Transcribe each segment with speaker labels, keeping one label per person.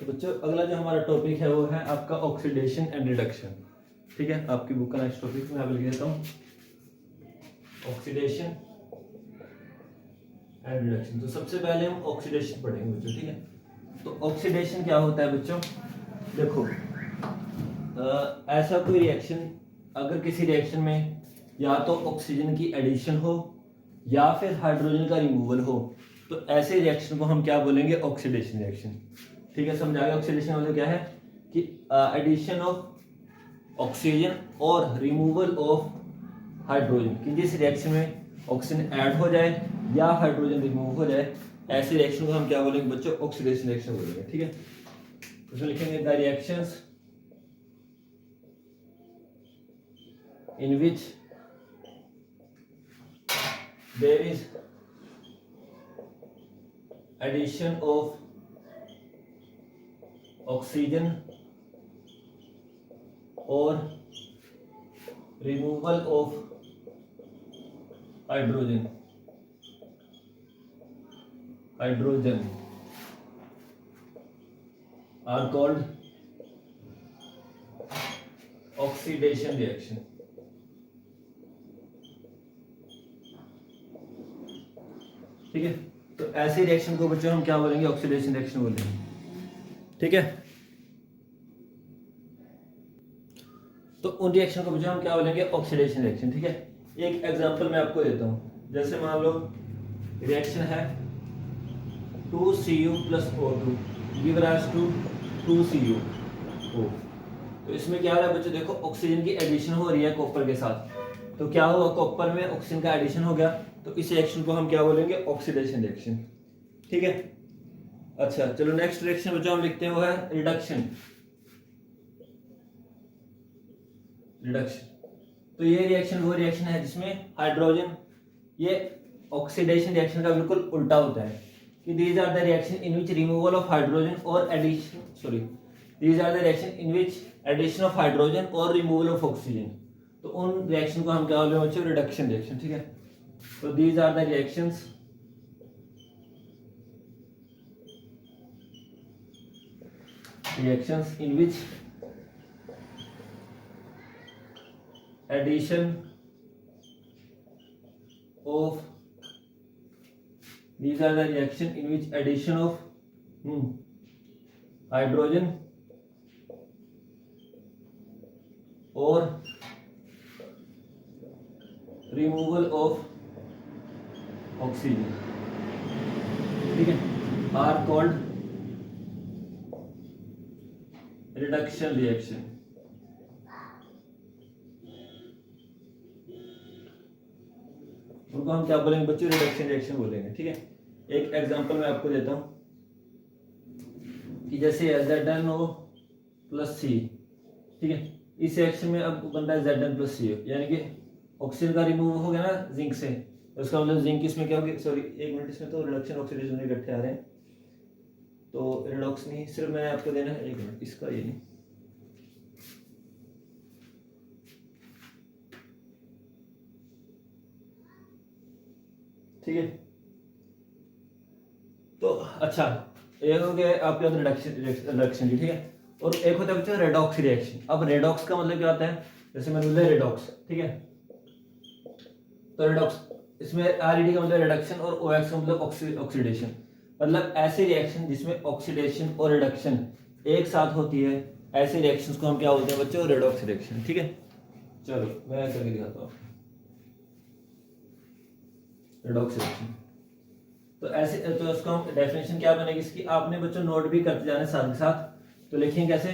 Speaker 1: तो बच्चों अगला जो हमारा टॉपिक है वो है आपका ऑक्सीडेशन एंड रिडक्शन। ठीक है, आपकी बुक का नेक्स्ट टॉपिक मैं लिख देता हूँ, ऑक्सीडेशन एंड रिडक्शन। तो सबसे पहले हम ऑक्सीडेशन पढ़ेंगे बच्चों। ठीक है, तो ऑक्सीडेशन क्या होता है बच्चों? देखो ऐसा कोई रिएक्शन, अगर किसी रिएक्शन में या तो ऑक्सीजन की एडिशन हो या फिर हाइड्रोजन का रिमूवल हो, तो ऐसे रिएक्शन को हम क्या बोलेंगे? Oxidation reaction. ठीक है, समझाएगा। ऑक्सीडेशन मतलब क्या है कि एडिशन ऑफ ऑक्सीजन और रिमूवल ऑफ हाइड्रोजन, कि जिस रिएक्शन में ऑक्सीजन ऐड हो जाए या हाइड्रोजन रिमूव हो जाए, ऐसे रिएक्शन को हम क्या बोलेंगे बच्चों? ऑक्सीडेशन रिएक्शन बोलेंगे। ठीक है, उसमें लिखेंगे the reactions in which there is addition of oxygen or removal of hydrogen are called oxidation reaction। ठीक है, तो ऐसे रिएक्शन को बच्चों हम क्या बोलेंगे? ऑक्सीडेशन रिएक्शन बोलेंगे। ठीक है, तो उन रिएक्शन को बच्चों हम क्या बोलेंगे? Oxidation reaction. ठीक है, एक एग्जांपल मैं आपको देता हूं। जैसे मान लो रिएक्शन है 2Cu + O2 give rise to 2CuO। तो इसमें क्या हो रहा है बच्चों? देखो ऑक्सीजन की एडिशन हो रही है कॉपर के साथ, तो क्या हुआ? कॉपर में ऑक्सीजन का एडिशन हो गया, तो इस रिएक्शन को हम क्या बोलेंगे? Oxidation reaction. ठीक है, अच्छा चलो नेक्स्ट रिएक्शन बच्चों हम लिखते हैं वो है रिडक्शन। तो ये रिएक्शन वो रिएक्शन है जिसमें हाइड्रोजन, ये ऑक्सीडेशन रिएक्शन का बिल्कुल उल्टा होता है कि these are the reaction in which removal of hydrogen or addition these are the reaction in which addition of hydrogen or removal of oxygen. तो उन रिएक्शन को हम क्या बोलते हैं बच्चों? Reduction reaction. ठीक है, तो these are the reactions in which addition of these are the reaction in which addition of hydrogen or removal of oxygen, ठीक है, are called reduction reaction। उनको हम क्या बोलेंगे बच्चों? रिडक्शन रिएक्शन बोलेंगे। ठीक है, एक एग्जांपल मैं आपको देता हूं कि जैसे ZnO + C। ठीक है, इस रिएक्शन में अब बनता है Zn + C, यानी कि ऑक्सीजन का रिमूव हो गया ना जिंक से, तो उसका मतलब जिंक इसमें क्या होगी? सॉरी एक मिनट, इसमें तो रिडक्शन ऑक्सीडेशन इकट्ठे आ रहे हैं, तो रिडॉक्स नहीं, सिर्फ मैं आपको देना है। एक मिनट, इसका ये नहीं, ठीक है। तो अच्छा, एक हो गया आपके पास रिडक्शन जी। ठीक है, और एक होता है बच्चों रेडॉक्स रिएक्शन। अब रेडॉक्स का मतलब क्या होता है? जैसे मैंने बोला रेडॉक्स। ठीक है, तो रेडॉक्स इसमें RED का मतलब रिडक्शन और OX का मतलब ऑक्सीडेशन। मतलब ऐसे रिएक्शन जिसमें ऑक्सीडेशन और रिडक्शन एक साथ होती है, ऐसे रिएक्शंस को हम क्या बोलते हैं बच्चों? Redox reaction. ठीक है, चलो मैं करके दिखाता हूँ रेडॉक्स रिएक्शन। तो ऐसे, तो उसका डेफिनेशन क्या बनेगी इसकी? आपने बच्चों नोट भी करते जाने साथ के साथ। तो लिखेंगे कैसे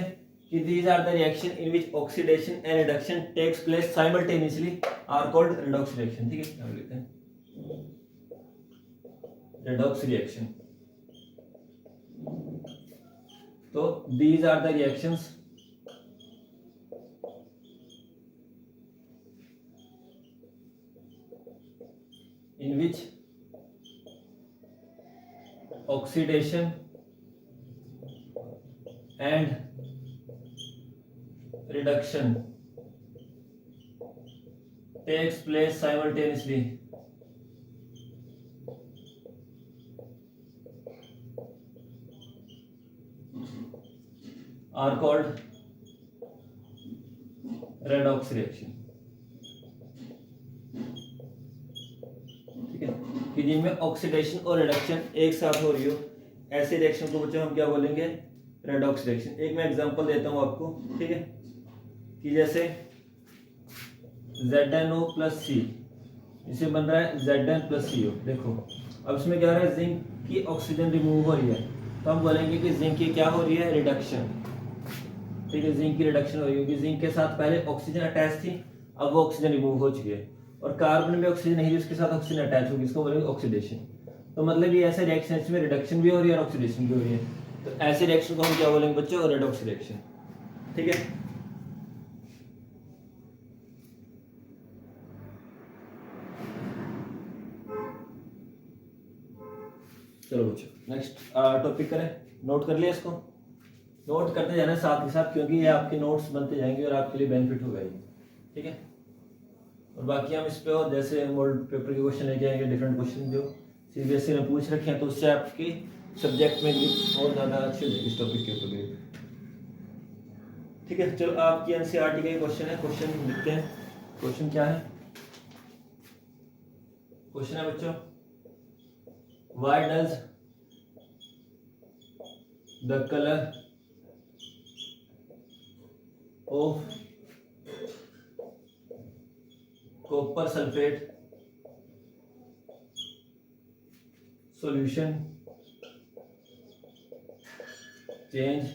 Speaker 1: कि these are the reaction in which oxidation and reduction takes place simultaneously are called redox reaction. ठीक है, क्या लिखते हैं? Redox reaction. तो these are the reactions in which oxidation and reduction takes place simultaneously। Are called redox reaction, ठीक है, कि जिनमें ऑक्सीडेशन और रिडक्शन एक साथ हो रही हो, ऐसे रिएक्शन को बच्चों हम क्या बोलेंगे, रेडॉक्स रिएक्शन। एक मैं एग्जांपल देता हूँ आपको, ठीक है, कि जैसे ZnO प्लस सी, इसे बन रहा है Zn प्लस CO। देखो अब इसमें क्या हो रहा है, जिंक की ऑक्सीजन रिमूव हो रही है, तो हम बोलेंगे कि जिंक की क्या हो रही है, रिडक्शन, ठीक है, जिंक की रिडक्शन हो रही है, क्योंकि जिंक के साथ पहले ऑक्सीजन अटैच थी, अब वो ऑक्सीजन रिमूव हो चुकी है, और कार्बन में ऑक्सीजन नहीं थी, उसके साथ ऑक्सीजन अटैच होगी, इसको बोलेंगे ऑक्सीडेशन। तो मतलब ये ऐसे रिएक्शन में रिडक्शन भी हो रही है और ऑक्सीडेशन भी हो रही है, तो ऐसे रिएक्शन को हम क्या बोलेंगे बच्चों, रेडॉक्स रिएक्शन, ठीक है। चलो बच्चों नेक्स्ट टॉपिक करें, नोट कर लिया इसको, नोट करते जाना साथ ही साथ, क्योंकि ये आपके नोट्स बनते जाएंगे और आपके लिए बेनिफिट होगा ये, ठीक है। और बाकी हम इस पे और जैसे मॉडल पेपर के क्वेश्चन लेके आएंगे, डिफरेंट क्वेश्चन जो सीबीएसई ने पूछ रखे हैं, तो उससे आपकी सब्जेक्ट में भी और ज़्यादा अच्छी हो जाएगी इस टॉपिक के ऊपर भी, ठीक है। चलो आपकी एनसीईआरटी का क्वेश्चन है, क्वेश्चन लिखते हैं। क्वेश्चन क्या है, क्वेश्चन है बच्चों, why does the colour of copper sulphate solution change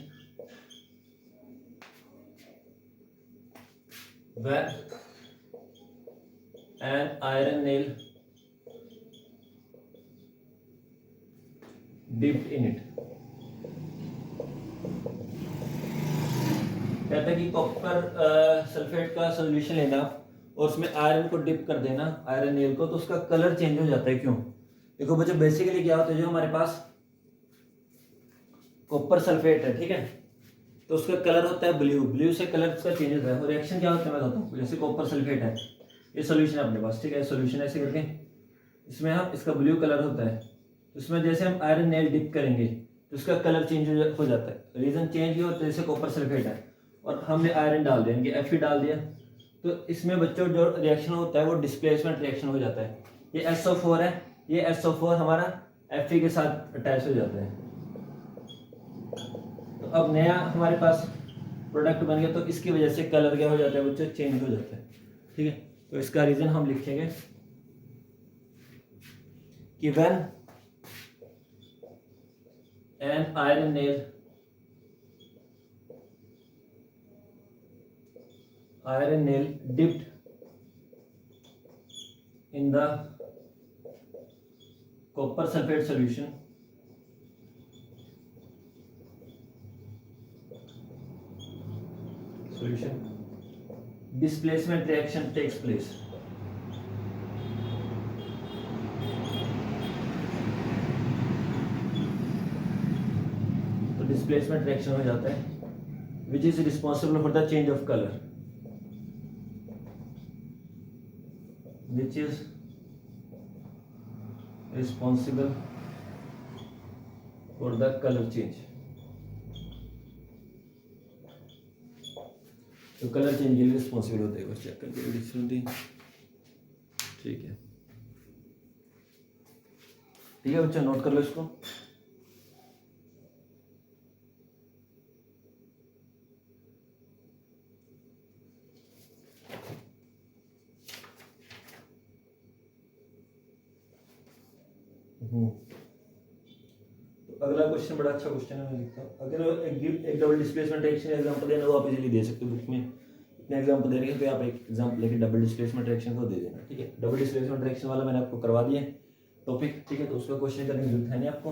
Speaker 1: when an iron nail dipped in it। कहता है कि कॉपर सल्फेट का सॉल्यूशन लेना और उसमें आयरन को डिप कर देना, आयरन नेल को, तो उसका कलर चेंज हो जाता है, क्यों? देखो बच्चों बेसिकली क्या होता है, जो हमारे पास कॉपर सल्फेट है, ठीक है, तो उसका कलर होता है ब्लू, ब्लू से कलर उसका चेंज होता है, और रिएक्शन क्या होता है मैं बताता हूँ। जैसे कॉपर सल्फेट है, ये सॉल्यूशन है अपने पास, ठीक है, सॉल्यूशन ऐसे करके इसमें हम इसका ब्लू कलर होता है, तो इसमें जैसे हम आयरन नेल डिप करेंगे तो उसका कलर चेंज हो जाता है। रीजन चेंज ये होता है, जैसे कॉपर सल्फेट है और हमने आयरन डाल दिया, Fe डाल दिया, तो इसमें बच्चों जो रिएक्शन होता है वो डिस्प्लेसमेंट रिएक्शन हो जाता है। ये SO4 है, ये SO4 हमारा Fe के साथ अटैच हो जाता है, तो अब नया हमारे पास प्रोडक्ट बन गया, तो इसकी वजह से कलर क्या हो जाता है बच्चों, चेंज हो जाता है, ठीक है। तो इसका रीजन हम लिखेंगे कि when an iron nail dipped in the copper sulfate solution, displacement reaction takes place। तो डिस्प्लेसमेंट रिएक्शन हो जाता है, which is responsible for the change of colour, which is responsible for the color change। तो colour change के लिए responsible होते हैं, बस चेक करके, ठीक है, ठीक है बच्चों, नोट कर लो इसको। तो अगला क्वेश्चन बड़ा अच्छा क्वेश्चन है, मैं लिखता हूँ। अगर एक डबल डिस्प्लेसमेंट रिएक्शन एग्जांपल देना हो, आप इजीली दे सकते हो, बुक में इतने एग्जांपल दे रहे हैं, तो आप एक एग्जांपल लेके डबल डिस्प्लेसमेंट रिएक्शन को दे देना, ठीक है। डबल डिस्प्लेसमेंट रिएक्शन वाला मैंने आपको करवा दिया टॉपिक, ठीक है, तो उसका क्वेश्चन करने की जरूरत है नहीं आपको।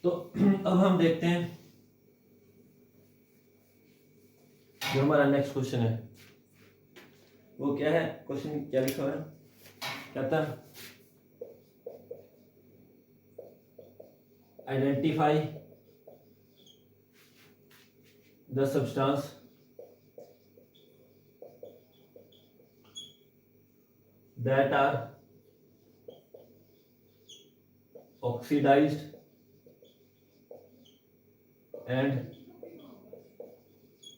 Speaker 1: तो अब हम देखते हैं जो हमारा नेक्स्ट क्वेश्चन है वो क्या है। क्वेश्चन क्या लिखा हुआ है, कहता है identify the substance that are oxidized and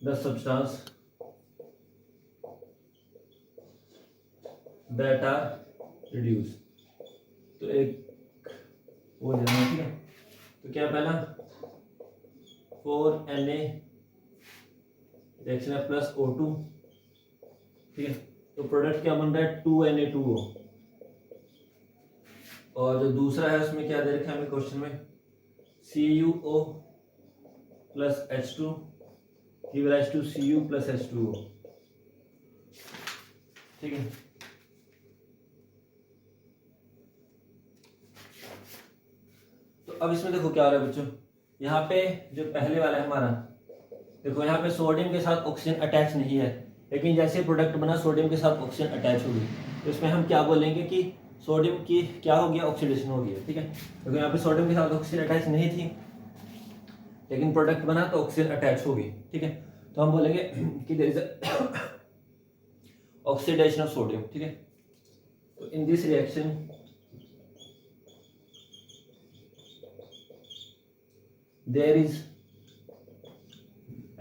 Speaker 1: the substance that are reduce. तो एक वो देना है, ठीक है। तो क्या पहला 4Na रिएक्शन है प्लस O2, ठीक है। तो प्रोडक्ट क्या बन रहा है 2Na2O। और जो दूसरा है उसमें क्या दे रखा है हमें क्वेश्चन में CuO plus H2 give rise to Cu plus H2O, ठीक है। तो अब इसमें देखो क्या हो रहा है बच्चों, यहाँ पे जो पहले वाला है हमारा, देखो यहाँ पे सोडियम के साथ ऑक्सीजन अटैच नहीं है, लेकिन जैसे प्रोडक्ट बना सोडियम के साथ ऑक्सीजन अटैच हो गई, तो इसमें हम क्या बोलेंगे कि सोडियम की क्या हो गया, ऑक्सीडेशन हो गया, ठीक है। देखो यहाँ पे सोडियम के साथ ऑक्सीजन अटैच नहीं थी, लेकिन प्रोडक्ट बना तो ऑक्सीजन अटैच हो गई, ठीक है। तो हम बोलेंगे कि there is oxidation of sodium, ठीक है। तो in this reaction there is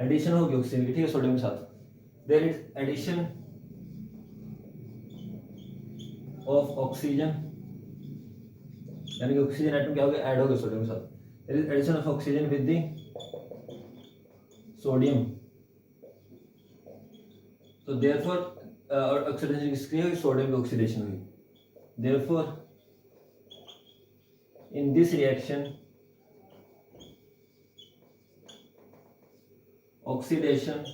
Speaker 1: addition होगी ऑक्सीजन की, ठीक है, सोडियम के साथ। There is addition of oxygen, यानी कि ऑक्सीजन एटम क्या हो गया, ऐड हो गया सोडियम के साथ। There is addition of oxygen with the sodium. तो देयरफॉर और ऑक्सीडेशन किसकी हुई, सोडियम की ऑक्सीडेशन हुई। Therefore in this reaction oxidation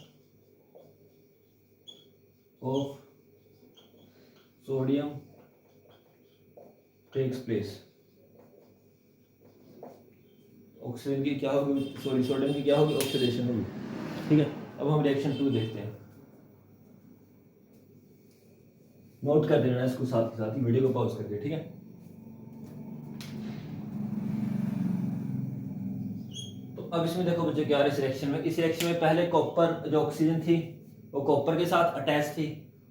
Speaker 1: of sodium takes place. Oxygen की क्या होगी, सॉरी सोडियम की क्या होगी, ऑक्सीडेशन होगी, ठीक है। अब हम रिएक्शन 2 देखते हैं। नोट कर देना इसको साथ ही वीडियो को पॉज करके, ठीक है। तो अब इसमें देखो बच्चों क्या इस रिएक्शन में, इस रिएक्शन में पहले कॉपर जो ऑक्सीजन थी वो कॉपर के साथ अटैच थी,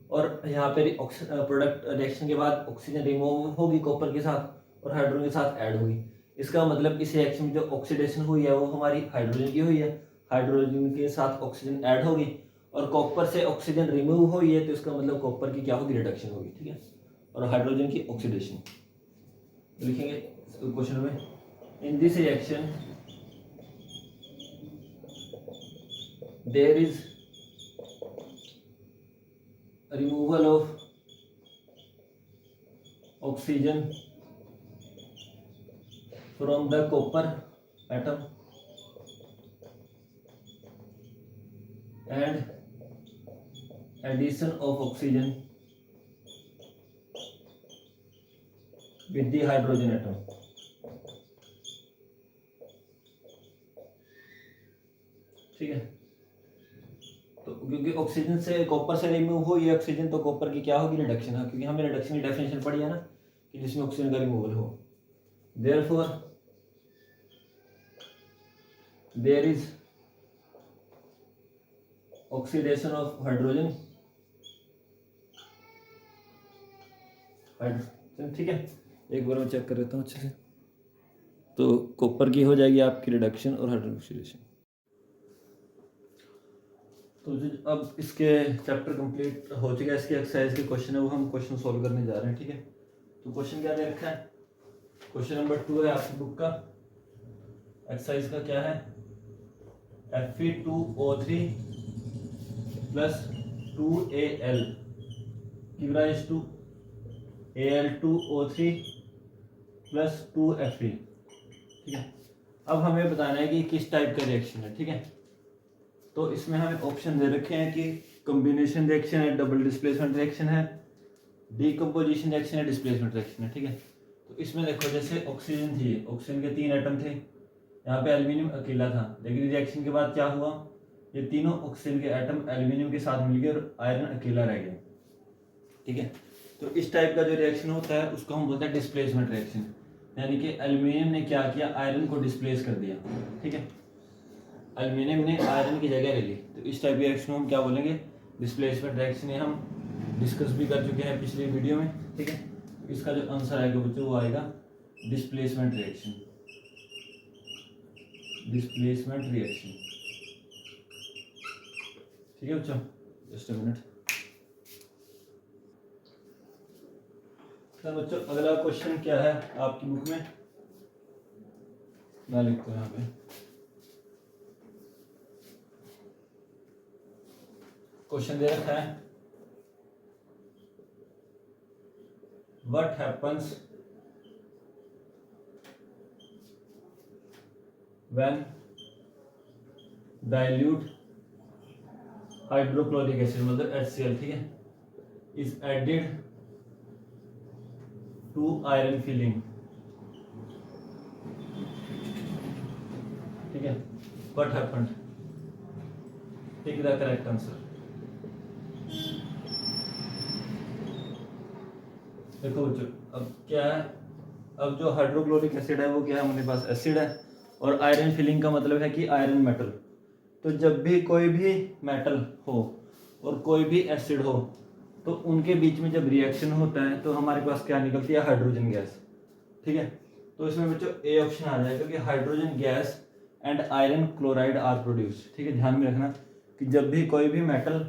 Speaker 1: और यहाँ पे प्रोडक्ट रिएक्शन के बाद ऑक्सीजन रिमूव होगी कॉपर के साथ और हाइड्रोजन के साथ ऐड होगी। इसका मतलब इस रिएक्शन में जो ऑक्सीडेशन हुई है वो हमारी हाइड्रोजन की हुई है, हाइड्रोजन के साथ ऑक्सीजन ऐड होगी, और कॉपर से ऑक्सीजन रिमूव हुई है, तो इसका मतलब कॉपर की क्या होगी, रिडक्शन होगी, ठीक है, और हाइड्रोजन की ऑक्सीडेशन। तो लिखेंगे क्वेश्चन में, in this reaction there is removal of oxygen from the copper atom and addition of oxygen with the hydrogen atom, ठीक है। तो क्योंकि ऑक्सीजन से कॉपर से रिमूव हुई है ऑक्सीजन, तो कॉपर की क्या होगी, रिडक्शन है, क्योंकि हमने रिडक्शन की डेफिनेशन पढ़ी है ना कि जिसमें ऑक्सीजन का रिमूवल हो। Therefore there is oxidation of hydrogen, ठीक है। एक बार मैं चेक कर लेता हूँ अच्छे से। तो कॉपर की हो जाएगी आपकी रिडक्शन और हाइड्रोजन ऑक्सीडेशन। तो अब इसके चैप्टर कंप्लीट हो चुका है, इसके एक्सरसाइज के क्वेश्चन है वो हम क्वेश्चन सॉल्व करने जा रहे हैं, ठीक है। तो क्वेश्चन क्या दे रखा है, क्वेश्चन नंबर 2 है आपकी बुक का। एक्सरसाइज का क्या है, Fe2O3 plus 2Al give rise to Al2O3 plus 2Fe, ठीक है। अब हमें बताना है कि किस टाइप का रिएक्शन है, ठीक है। तो इसमें हमें ऑप्शन दे रखे हैं कि कॉम्बिनेशन रिएक्शन है, डबल डिस्प्लेसमेंट रिएक्शन है, डीकम्पोजिशन रिएक्शन है, डिस्प्लेसमेंट रिएक्शन है, ठीक है। तो इसमें देखो जैसे ऑक्सीजन थी, ऑक्सीजन के 3 एटम थे, यहाँ पे एल्यूमिनियम अकेला था, लेकिन रिएक्शन के बाद क्या हुआ, ये तीनों ऑक्सीजन के एटम एल्यूमिनियम के साथ मिल गए और आयरन अकेला रह गया, ठीक है। तो इस टाइप का जो रिएक्शन होता है उसको हम बोलते हैं डिस्प्लेसमेंट रिएक्शन, यानी कि एल्यूमिनियम ने क्या किया, आयरन को डिस्प्लेस कर दिया, ठीक है। एल्यूमिनियम ने आयरन की जगह ले ली, तो इस टाइप के रिएक्शन को हम क्या बोलेंगे, डिस्प्लेसमेंट रिएक्शन। ये हम डिस्कस भी कर चुके हैं पिछले वीडियो में, ठीक है। इसका जो आंसर आएगा बच्चों वो आएगा डिस्प्लेसमेंट रिएक्शन, डिस्प्लेसमेंट रिएक्शन। ठीक है बच्चों, जस्ट अ मिनट। तो बच्चों अगला क्वेश्चन क्या है आपकी बुक में, मैं लिखता हूँ यहाँ पे। क्वेश्चन दे रखा है, what happens when dilute hydrochloric acid मतलब HCl, ठीक है, is added to iron filing. ठीक है, what happened, tick the correct answer. देखो बच्चों अब क्या है, अब जो हाइड्रोक्लोरिक एसिड है वो क्या है, हमारे पास एसिड है, और आयरन फिलिंग का मतलब है कि आयरन मेटल। तो जब भी कोई भी मेटल हो और कोई भी एसिड हो तो उनके बीच में जब रिएक्शन होता है तो हमारे पास क्या निकलती है, हाइड्रोजन गैस। ठीक है, तो इसमें बच्चों ए ऑप्शन आ जाएगा कि hydrogen gas and iron chloride are produce. ठीक है, ध्यान में रखना कि जब भी कोई भी मेटल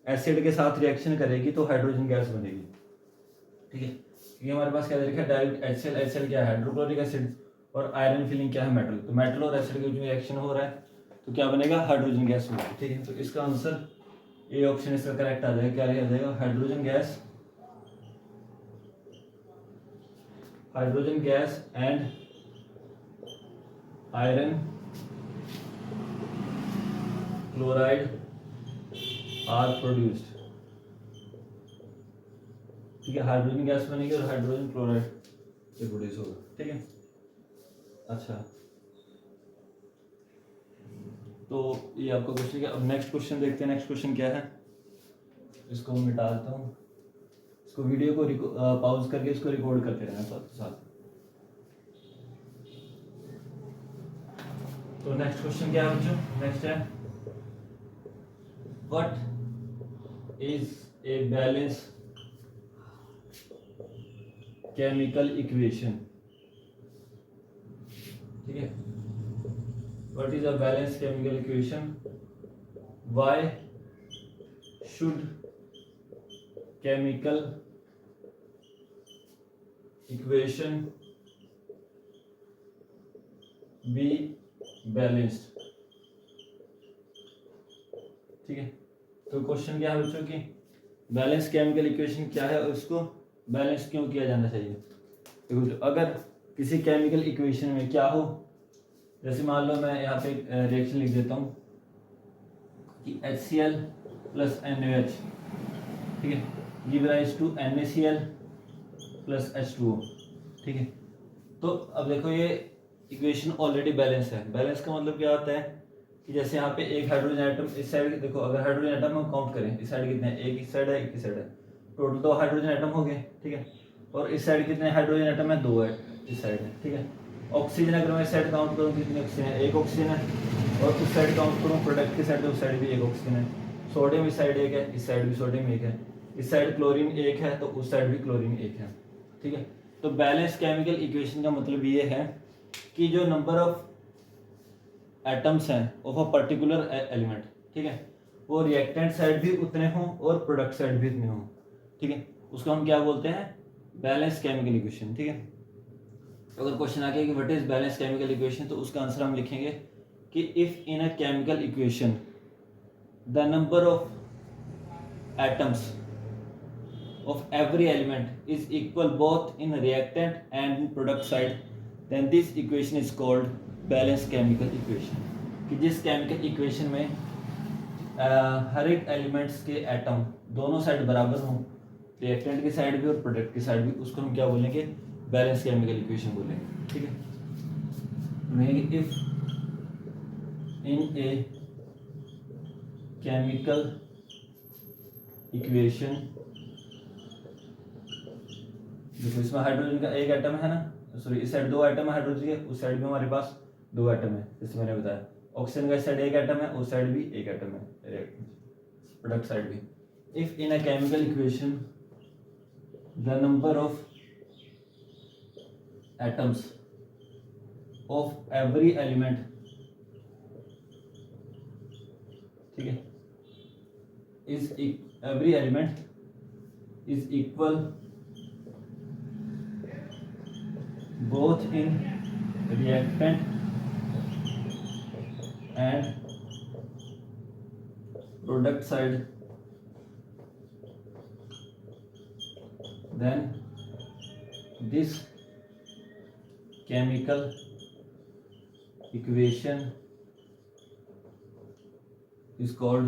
Speaker 1: एसिड के साथ रिएक्शन करेगी तो हाइड्रोजन गैस बनेगी। ठीक है, क्योंकि हमारे पास क्या देखा, डायरेक्ट HCl, HCl क्या है, हाइड्रोक्लोरिक एसिड, और आयरन फिलिंग क्या है, मेटल। तो मेटल और एसिड के बीच में रिएक्शन हो रहा है तो क्या बनेगा, हाइड्रोजन गैस बनेगा। ठीक है, तो इसका आंसर ए ऑप्शन इसका करेक्ट आ जाएगा। क्या आ जाएगा, hydrogen gas and iron chloride are produced. ठीक है, हाइड्रोजन गैस बनेगी और हाइड्रोजन क्लोराइड से प्रोड्यूस होगा। ठीक है, अच्छा तो ये आपका क्वेश्चन है। अब नेक्स्ट क्वेश्चन देखते हैं। नेक्स्ट क्वेश्चन क्या है, इसको मिटा देता हूँ, इसको वीडियो को पॉज करके इसको रिकॉर्ड करते रहना साथ साथ। तो नेक्स्ट क्वेश्चन क्या है बच्चों, नेक्स्ट है, what is a balance chemical equation. ठीक है, what is a balance chemical equation, why should chemical equation be balanced. ठीक है, तो क्वेश्चन क्या है बच्चों की, बैलेंस केमिकल इक्वेशन क्या है और उसको बैलेंस क्यों किया जाना चाहिए। देखो अगर किसी केमिकल इक्वेशन में क्या हो, जैसे मान लो मैं यहाँ पे रिएक्शन लिख देता हूँ कि HCl प्लस NaOH, ठीक है, give rise to NaCl plus H2O। ठीक है, तो अब देखो ये इक्वेशन ऑलरेडी बैलेंस है। बैलेंस का मतलब क्या होता है कि जैसे यहाँ पे एक हाइड्रोजन एटम इस साइड, देखो अगर हाइड्रोजन एटम हम काउंट करें, इस साइड कितने हैं, एक इस साइड है एक इस साइड है, टोटल 2 हाइड्रोजन एटम हो गए। ठीक है, और इस साइड कितने हाइड्रोजन एटम है, 2 है इस साइड है। ठीक है, ऑक्सीजन अगर मैं इस साइड काउंट करूँ कितने ऑक्सीजन है, एक ऑक्सीजन है, और उस साइड काउंट करूँ प्रोडक्ट की साइड तो उस साइड भी एक ऑक्सीजन है। सोडियम इस साइड एक है, इस साइड भी सोडियम एक है, इस साइड क्लोरीन एक है तो उस साइड भी क्लोरीन एक है। ठीक है, तो बैलेंस केमिकल इक्वेशन का मतलब ये है कि जो नंबर ऑफ एटम्स हैं ऑफ अ पर्टिकुलर एलिमेंट, ठीक है, वो रिएक्टेंट साइड भी उतने हों और प्रोडक्ट साइड भी उतने हों। ठीक है, उसको हम क्या बोलते हैं, बैलेंस केमिकल इक्वेशन। ठीक है, तो अगर क्वेश्चन आ गया कि what is balance chemical equation, तो उसका आंसर हम लिखेंगे कि if in a chemical equation the number of atoms of every element is equal both in reactant and in product side, then this equation is called balanced chemical equation। कि जिस chemical equation में हर एक elements के atom दोनों side बराबर हों, reactant की side भी और प्रोडक्ट की साइड भी, उसको हम क्या बोलेंगे, बैलेंस केमिकल इक्वेशन बोलेंगे। ठीक है, if in a chemical equation, देखो इसमें हाइड्रोजन का एक एटम है ना, सॉरी इस साइड 2 एटम है हाइड्रोजन के, उस साइड भी हमारे पास 2 एटम है, जैसे मैंने बताया। ऑक्सीजन का इस साइड एक एटम है, उस साइड भी एक एटम है, प्रोडक्ट साइड भी। If in a chemical equation the number of atoms of every element ठीक है, is every element is equal both in reactant and product side, then this chemical equation is called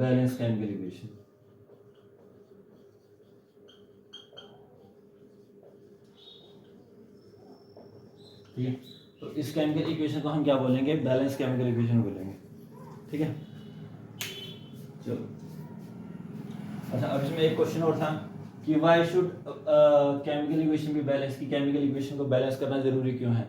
Speaker 1: balanced chemical equation. ठीक है, तो इस chemical equation को हम क्या बोलेंगे? बैलेंस केमिकल इक्वेशन बोलेंगे। ठीक है, चलो। अच्छा, अब इसमें एक क्वेश्चन और था कि why should chemical equation be balance, की केमिकल इक्वेशन को बैलेंस करना जरूरी क्यों है?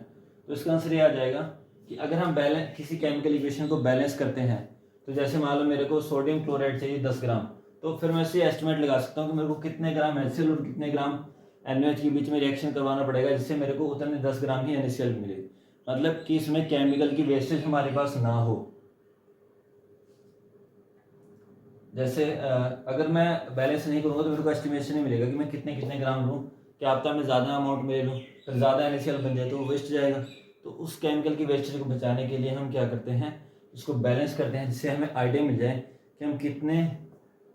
Speaker 1: तो इसका आंसर ये आ जाएगा कि अगर हम बैलेंस किसी केमिकल इक्वेशन को बैलेंस करते हैं, तो जैसे मान लो मेरे को सोडियम क्लोराइड चाहिए 10 ग्राम, तो फिर मैं इससे एस्टिमेट लगा सकता हूँ कि मेरे को कितने ग्राम HCl और कितने ग्राम NaOH के बीच में रिएक्शन करवाना पड़ेगा जिससे मेरे को उतने 10 ग्राम ही NaCl मिले। मतलब कि इसमें केमिकल की वेस्टेज हमारे पास ना हो। जैसे अगर मैं बैलेंस नहीं करूँगा तो मेरे को एस्टिमेशन नहीं मिलेगा कि मैं कितने कितने ग्राम लूँ, क्या आप मैं ज़्यादा अमाउंट में लूँ, फिर ज़्यादा NaCl बन जाए तो वो वेस्ट जाएगा। तो उस केमिकल की वेस्टेज को बचाने के लिए हम क्या करते हैं, इसको बैलेंस करते हैं, जिससे हमें आइडिया मिल जाए कि हम कितने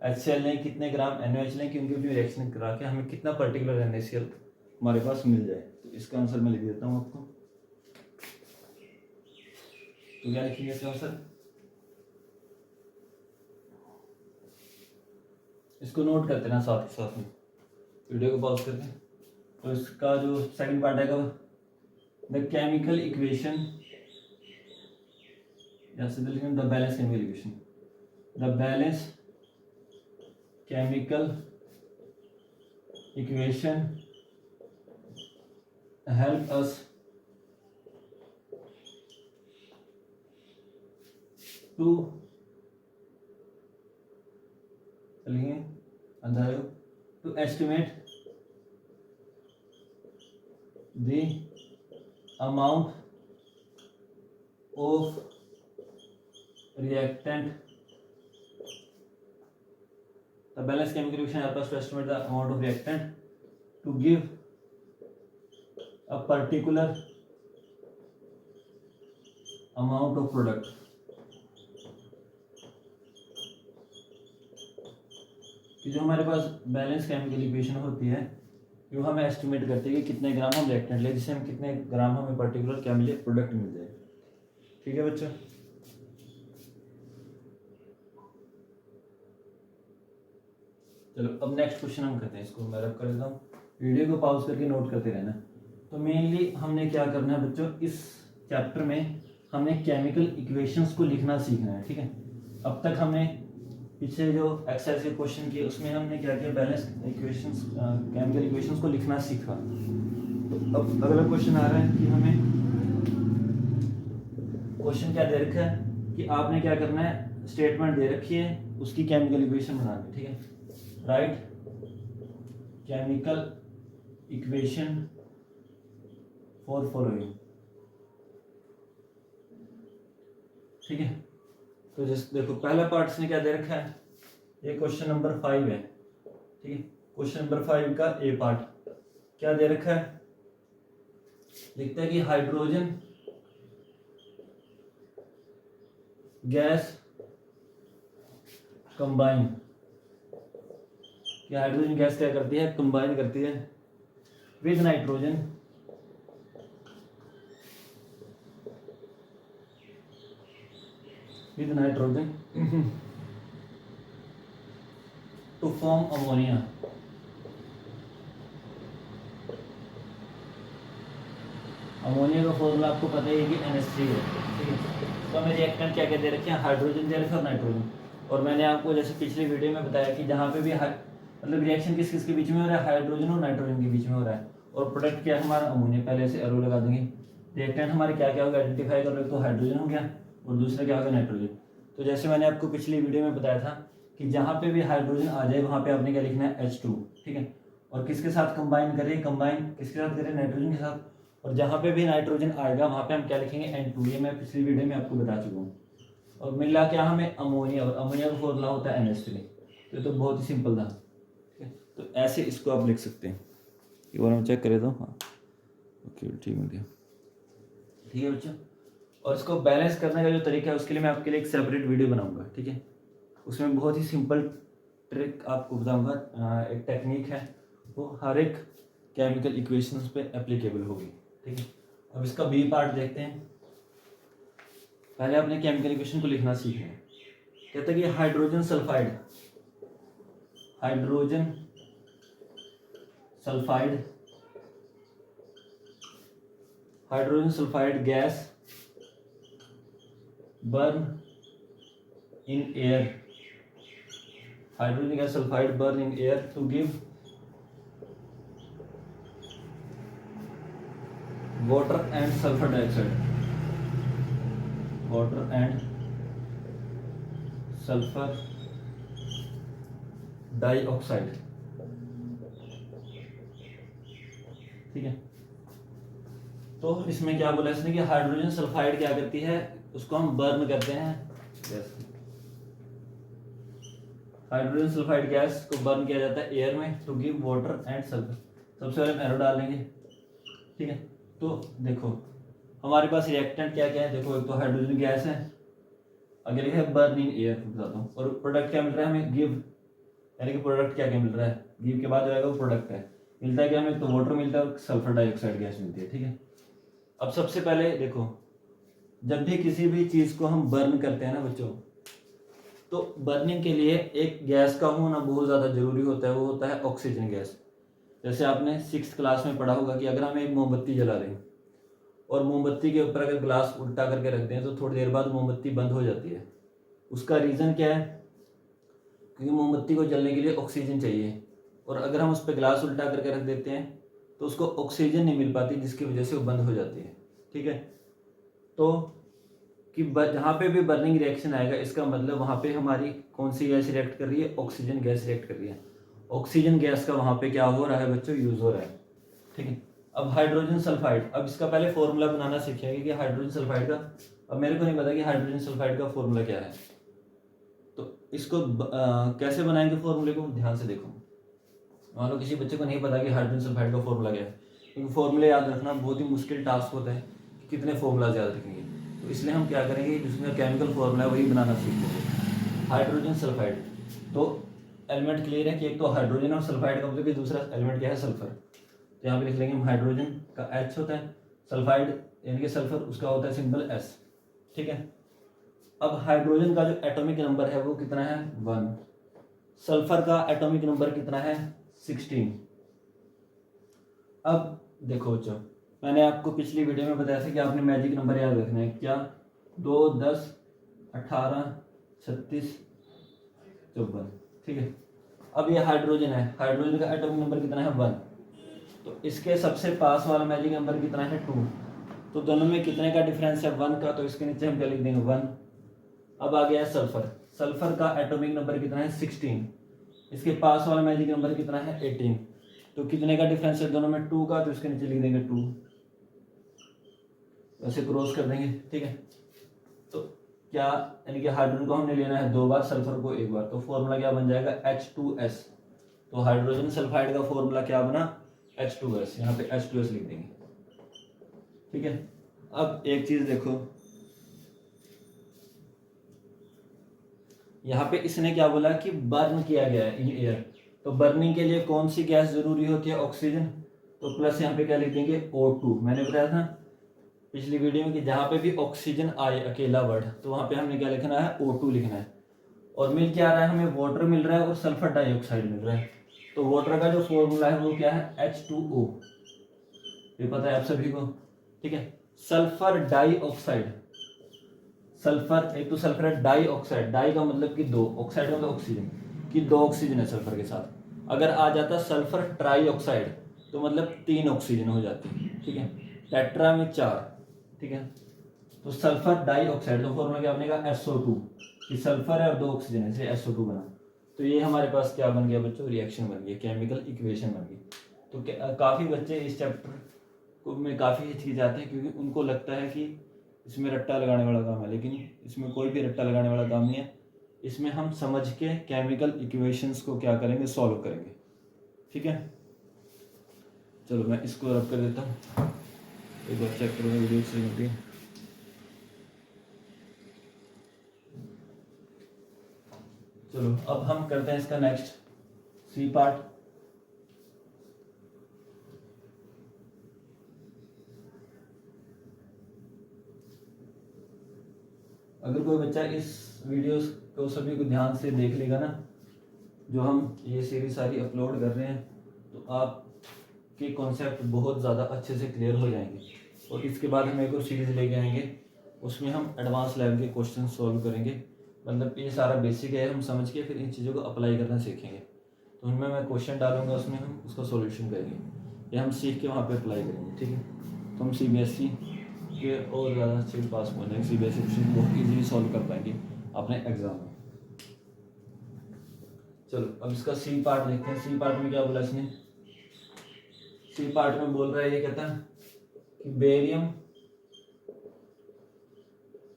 Speaker 1: HCl लें, कितने ग्राम NaOH लें, कि उनकी भी रिएक्शन करा के हमें कितना पर्टिकुलर NaCl हमारे पास मिल जाए। तो इसका आंसर मैं लिख देता हूँ आपको। तो क्या लिखेंगे इसका आंसर? इसको नोट करते ना साथ ही साथ में, वीडियो को पॉज करके। तो इसका जो सेकंड पार्ट है द केमिकल इक्वेशन, या सीधे लिखेंगे the balance chemical equation. The balance chemical equation help us to to estimate the amount of reactant. The balanced chemical equation helps us to estimate the amount of reactant to give a particular amount of product. कि जो हमारे पास balance chemical equation होती है, जो हमें estimate करते हैं कि कितने ग्राम हम रिएक्टेंट ले, जिससे हम कितने ग्राम हमें पर्टिकुलर क्या मिले, प्रोडक्ट मिल जाए। ठीक है बच्चों, चलो अब नेक्स्ट क्वेश्चन हम करते हैं। इसको मैं रब कर देता हूँ, वीडियो को पॉज करके नोट करते रहना। तो मेनली हमने क्या करना है बच्चों, इस चैप्टर में हमने केमिकल इक्वेशंस को लिखना सीखना है। ठीक है, अब तक हमने पीछे जो एक्सरसाइज के क्वेश्चन किए उसमें हमने क्या किया, बैलेंस इक्वेशंस, केमिकल इक्वेशंस को लिखना सीखा। तो अब अगला क्वेश्चन आ रहा है कि हमें क्वेश्चन क्या दे रखा है कि आपने क्या करना है, स्टेटमेंट दे रखी है, उसकी केमिकल इक्वेशन बनानी। ठीक है, right chemical equation for following. ठीक है, तो जैसे देखो पहला पार्ट इसने क्या दे रखा है, ये क्वेश्चन नंबर 5 है। ठीक है, क्वेश्चन नंबर 5 का ए पार्ट क्या दे रखा है, लिखता है कि हाइड्रोजन गैस कंबाइन, कि हाइड्रोजन गैस क्या करती है, कंबाइन करती है with nitrogen to form ammonia। Ammonia का फॉर्मूला आपको पता ही है कि NH3 है। ठीक है, तो हमें रिएक्टेंट क्या क्या दे रखे हैं, हाइड्रोजन दे रखा है और नाइट्रोजन। और मैंने आपको जैसे पिछली वीडियो में बताया कि जहाँ पे भी मतलब रिएक्शन किस किस के बीच में हो रहा है, हाइड्रोजन और नाइट्रोजन के बीच में हो रहा है, और प्रोडक्ट क्या है हमारा अमोनिया। पहले से एरो लगा देंगे। रिएक्टेंट हमारे क्या क्या होगा, आइडेंटिफाई कर लो, तो हाइड्रोजन हो गया और दूसरा क्या होगा, नाइट्रोजन। तो जैसे मैंने आपको पिछली वीडियो में बताया था कि जहाँ पे भी हाइड्रोजन आ जाए वहाँ पे आपने क्या लिखना है, H2। ठीक है, और किसके साथ कंबाइन करें, कंबाइन किसके साथ करें, नाइट्रोजन के साथ। और जहाँ पे भी नाइट्रोजन आएगा वहाँ पे हम क्या लिखेंगे N2, ये मैं पिछली वीडियो में आपको बता चुका हूँ। और मिला क्या हमें अमोनिया, और अमोनिया का फॉर्मूला होता है NH3। तो बहुत ही सिंपल था, ठीक है। तो ऐसे इसको आप लिख सकते हैं। एक बार हम चेक करें तो हाँ ओके ठीक हो गया, ठीक है बच्चों। और इसको बैलेंस करने का जो तरीका है उसके लिए मैं आपके लिए एक सेपरेट वीडियो बनाऊंगा, ठीक है। उसमें बहुत ही सिंपल ट्रिक आपको बताऊंगा, एक टेक्निक है, वो हर एक केमिकल इक्वेशंस पे एप्लीकेबल होगी, ठीक है। अब इसका बी पार्ट देखते हैं। पहले अपने केमिकल इक्वेशन को लिखना सीखना है। कहते हैं कि hydrogen sulphide gas burn in air, hydrogen gas sulfide burn in air to give water and sulfur dioxide, ठीक है। तो इसमें क्या बोला इसने कि हाइड्रोजन सल्फाइड क्या करती है, उसको हम बर्न करते हैं। हाइड्रोजन सल्फाइड गैस को बर्न किया जाता है एयर में to give water and sulphur. सबसे पहले हम एरो डाल लेंगे, ठीक है। तो देखो हमारे पास रिएक्टेंट क्या क्या है, देखो एक तो हाइड्रोजन गैस है, अगले है बर्न इन एयर, बताता हूँ। और प्रोडक्ट क्या मिल रहा है हमें, गिव, यानी कि प्रोडक्ट क्या क्या मिल रहा है, गिव के बाद जो आएगा वो प्रोडक्ट है। मिलता है क्या हमें, तो वाटर मिलता है और सल्फर डाइऑक्साइड गैस मिलती है, ठीक है। अब सबसे पहले देखो, जब भी किसी भी चीज़ को हम बर्न करते हैं ना बच्चों, तो बर्निंग के लिए एक गैस का होना बहुत ज़्यादा जरूरी होता है, वो होता है ऑक्सीजन गैस। जैसे आपने 6th क्लास में पढ़ा होगा कि अगर हम एक मोमबत्ती जला दें और मोमबत्ती के ऊपर अगर ग्लास उल्टा करके रख दें तो थोड़ी देर बाद मोमबत्ती बंद हो जाती है। उसका रीज़न क्या है, क्योंकि मोमबत्ती को जलने के लिए ऑक्सीजन चाहिए, और अगर हम उस पर ग्लास उल्टा करके रख देते हैं तो उसको ऑक्सीजन नहीं मिल पाती, जिसकी वजह से वो बंद हो जाती है, ठीक है। तो कि जहाँ पे भी बर्निंग रिएक्शन आएगा इसका मतलब वहाँ पे हमारी कौन सी गैस रिएक्ट कर रही है, ऑक्सीजन गैस रिएक्ट कर रही है। ऑक्सीजन गैस का वहाँ पे क्या हो रहा है बच्चों, यूज़ हो रहा है, ठीक है। अब हाइड्रोजन सल्फाइड, अब इसका पहले फॉर्मूला बनाना सीखेंगे कि हाइड्रोजन सल्फाइड का, अब मेरे को नहीं पता कि हाइड्रोजन सल्फाइड का फॉर्मूला क्या है, तो इसको कैसे बनाएंगे फॉर्मूले को, ध्यान से देखो। मान लो किसी बच्चे को नहीं पता कि हाइड्रोजन सल्फाइड का फॉर्मूला क्या है, क्योंकि फॉर्मूले याद रखना बहुत ही मुश्किल टास्क होता है कि कितने फॉर्मूला याद रखेंगे। तो इसलिए हम क्या करेंगे, जिसमें केमिकल फॉर्मूला है वही बनाना सीख लेंगे। हाइड्रोजन सल्फाइड, तो एलिमेंट क्लियर है कि एक तो हाइड्रोजन और सल्फाइड का मतलब कि दूसरा एलिमेंट क्या है, सल्फर। तो यहाँ पे लिख लेंगे हम, हाइड्रोजन का H होता है, सल्फाइड यानी कि सल्फर उसका होता है सिंबल S, ठीक है। अब हाइड्रोजन का जो एटॉमिक नंबर है वो कितना है, 1। सल्फर का एटॉमिक नंबर कितना है, 16। अब देखो बच्चों, मैंने आपको पिछली वीडियो में बताया था कि आपने मैजिक नंबर याद रखना है, क्या, 2, 10, 18, 36, 54, ठीक है। अब ये हाइड्रोजन है, हाइड्रोजन का एटॉमिक नंबर कितना है, 1। तो इसके सबसे पास वाला मैजिक नंबर कितना है, 2। तो दोनों में कितने का डिफरेंस है, 1 का, तो इसके नीचे हम क्या लिख देंगे, 1। अब आ गया सल्फर, सल्फर का एटॉमिक नंबर कितना है, 16। इसके पास वाला मैजिक नंबर कितना है, 18। तो कितने का डिफरेंस है दोनों में, 2 का, तो इसके नीचे लिख देंगे 2, ऐसे क्रॉस कर देंगे, ठीक है। तो क्या, यानी कि हाइड्रोजन को हमने लेना है 2 बार, सल्फर को 1 बार, तो फॉर्मूला क्या बन जाएगा, H2S। तो हाइड्रोजन सल्फाइड का फॉर्मूला क्या बना, H2S, यहाँ पे H2S लिख देंगे, ठीक है। अब एक चीज देखो, यहाँ पे इसने क्या बोला कि बर्न किया गया है इन एयर, तो बर्निंग के लिए कौन सी गैस जरूरी होती है, ऑक्सीजन। तो प्लस यहाँ पे क्या लिख देंगे, O2। मैंने बताया था पिछली वीडियो में कि जहाँ पे भी ऑक्सीजन आए अकेला वर्ड, तो वहाँ पे हमने क्या लिखना है, O2 लिखना है। और मिल क्या रहा है हमें, वाटर मिल रहा है और सल्फर डाइऑक्साइड मिल रहा है। तो वाटर का जो फॉर्मूला है वो क्या है, H2O, ये पता है आप सभी को, ठीक है। सल्फर डाइऑक्साइड, सल्फर, एक तो सल्फर है डाइऑक्साइड, डाई का मतलब कि 2, ऑक्साइड का मतलब ऑक्सीजन, कि 2 ऑक्सीजन है सल्फर के साथ। अगर आ जाता सल्फर ट्राइऑक्साइड तो मतलब 3 ऑक्सीजन हो जाती, ठीक है। टेट्रा में 4, ठीक है। तो सल्फर डाइऑक्साइड, तो फॉर्मूला क्या बनेगा, SO2, कि सल्फर है और 2 ऑक्सीजन है, इसलिए SO2 बना। तो ये हमारे पास क्या बन गया बच्चों, रिएक्शन बन गई, केमिकल इक्वेशन बन गई। तो काफ़ी बच्चे इस चैप्टर को में काफ़ी हिचकिचाते हैं, क्योंकि उनको लगता है कि इसमें रट्टा लगाने वाला काम है, लेकिन इसमें कोई भी रट्टा लगाने वाला काम नहीं है। इसमें हम समझ के केमिकल इक्वेशंस को क्या करेंगे, सॉल्व करेंगे। ठीक है, चलो मैं इसको रब कर देता हूँ, एक बार चेक करूँगा वीडियो से होती है। चलो अब हम करते हैं इसका नेक्स्ट सी पार्ट। अगर कोई बच्चा इस वीडियोस को सभी को ध्यान से देख लेगा ना, जो हम ये सीरीज सारी अपलोड कर रहे हैं, तो आपके कॉन्सेप्ट बहुत ज़्यादा अच्छे से क्लियर हो जाएंगे। और इसके बाद हम एक और सीरीज़ लेके आएंगे, उसमें हम एडवांस लेवल के क्वेश्चन सॉल्व करेंगे। मतलब ये सारा बेसिक है, हम समझ के फिर इन चीज़ों को अप्लाई करना सीखेंगे। तो उनमें मैं क्वेश्चन डालूंगा, उसमें हम उसका सॉल्यूशन करेंगे, या हम सीख के वहाँ पे अप्लाई करेंगे। ठीक है, तो हम CBSE के और ज़्यादा अच्छे से पास पहुँच जाएंगे, CBSE क्वेश्चन बहुत ईजीली सॉल्व कर पाएंगे अपने एग्जाम में। चलो अब इसका सी पार्ट देखते हैं। सी पार्ट में क्या बोला इसने, सी पार्ट में बोल रहा है, ये कहता है कि barium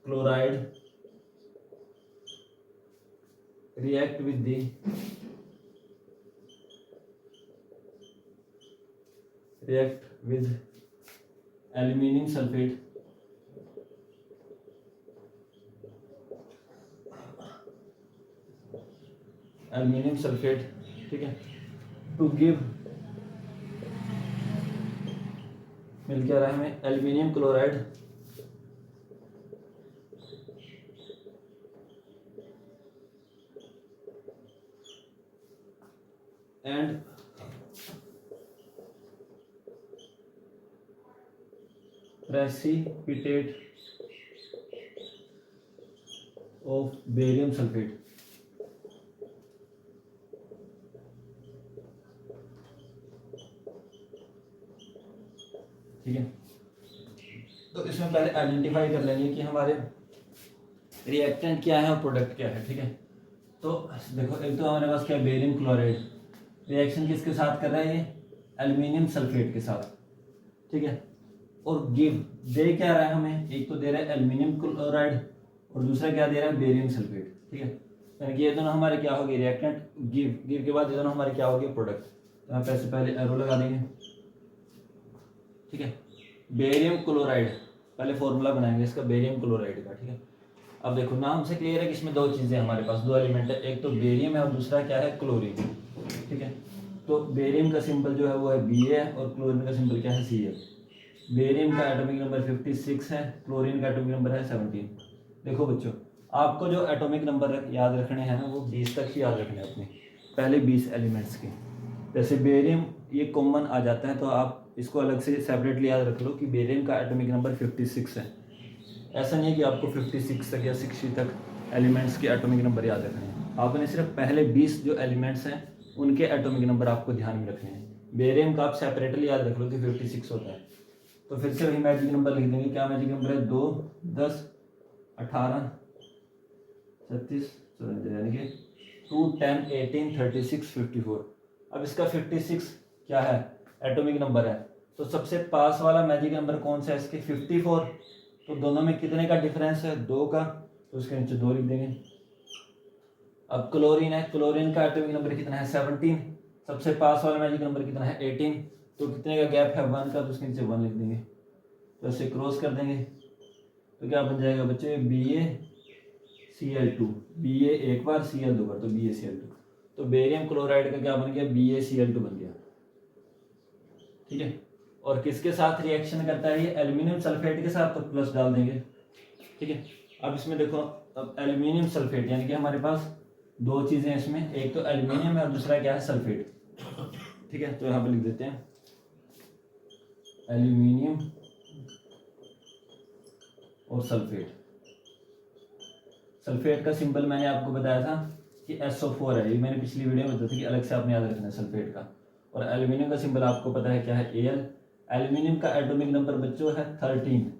Speaker 1: chloride react with the aluminium sulfate ठीक है, टू गिव, मिल क्या रहा है हमें, aluminium chloride and precipitate of barium sulfate। ठीक है, तो इसमें पहले आइडेंटिफाई कर लेंगे कि हमारे रिएक्टेंट क्या है और प्रोडक्ट क्या है। ठीक है, तो देखो एक तो हमारे पास क्या है, बेरियम क्लोराइड, रिएक्शन किसके साथ कर रहा है, ये एल्यूमिनियम सल्फेट के साथ। ठीक है, और गिव दे क्या रहा है हमें, एक तो दे रहा है एल्यूमिनियम क्लोराइड और दूसरा क्या दे रहा है, बेरियम सल्फेट। ठीक है, यानी कि ये दोनों हमारे क्या हो गए, रिएक्टेंट, गिव के बाद ये दोनों हमारे क्या हो गए, प्रोडक्ट। तो यहाँ पैसे पहले एरो लगा देंगे। ठीक है, बेरियम क्लोराइड, पहले फॉर्मूला बनाएंगे इसका बेरियम क्लोराइड का। ठीक है, अब देखो नाम से क्लियर है कि इसमें दो चीज़ें हमारे पास, दो एलिमेंट है, एक तो बेरियम है और दूसरा क्या है, क्लोरीन। ठीक है, तो बेरियम का सिंबल जो है वो है Ba और क्लोरीन का सिंबल क्या है, Cl। बेरियम का एटॉमिक नंबर 56 है, क्लोरीन का एटॉमिक नंबर है 17। देखो बच्चों, आपको जो एटॉमिक नंबर याद रखने हैं ना, वो 20 तक ही याद रखने हैं अपने, पहले 20 एलिमेंट्स के। जैसे बेरियम ये कॉमन आ जाता है, तो आप इसको अलग से सेपरेटली याद रख लो कि बेरियम का एटॉमिक नंबर 56 है। ऐसा नहीं है कि आपको 56 तक या 60 तक एलिमेंट्स के एटॉमिक नंबर याद रखने हैं, आपने सिर्फ पहले 20 जो एलिमेंट्स हैं उनके एटॉमिक नंबर आपको ध्यान में रखने हैं। बेरियम का आप सेपरेटली याद रख लो कि 56 होता है। तो फिर से वही मैजिक नंबर लिख देंगे, क्या मैजिक नंबर है, 2, 10, 18, 36, यानी कि 2, 10, 18, 36, 54। अब इसका 56 क्या है, एटॉमिक नंबर है, तो सबसे पास वाला मैजिक नंबर कौन सा है इसके, 54। तो दोनों में कितने का डिफरेंस है, 2 का, तो उसके नीचे 2 लिख देंगे। अब क्लोरीन है, क्लोरीन का एटॉमिक नंबर कितना है, 17। सबसे पास वाला मैजिक नंबर कितना है, 18। तो कितने का गैप है, 1 का, तो उसके नीचे 1 लिख देंगे। तो ऐसे क्रॉस कर देंगे, तो क्या बन जाएगा बच्चे, BaCl2, Ba एक बार, Cl 2 बार, तो BaCl2। तो बेरियम क्लोराइड का क्या बन गया, BaCl2 बन गया। ठीक है, और किसके साथ रिएक्शन करता है, ये एल्यूमिनियम सल्फेट के साथ, तो प्लस डाल देंगे। ठीक है, अब इसमें देखो, अब एल्यूमिनियम सल्फेट, यानी कि हमारे पास दो चीजें इसमें, एक तो एल्यूमिनियम है और दूसरा क्या है, सल्फेट। ठीक है, तो यहाँ पे लिख देते हैं एल्यूमिनियम और सल्फेट। सल्फेट का सिंबल मैंने आपको बताया था कि SO4 है, ये मैंने पिछली वीडियो में बताया था कि अलग से आपने याद रखना है सल्फेट का। और एल्यूमिनियम का सिंबल आपको पता है क्या है, Al। एल्यूमिनियम का एटॉमिक नंबर बच्चों है 13।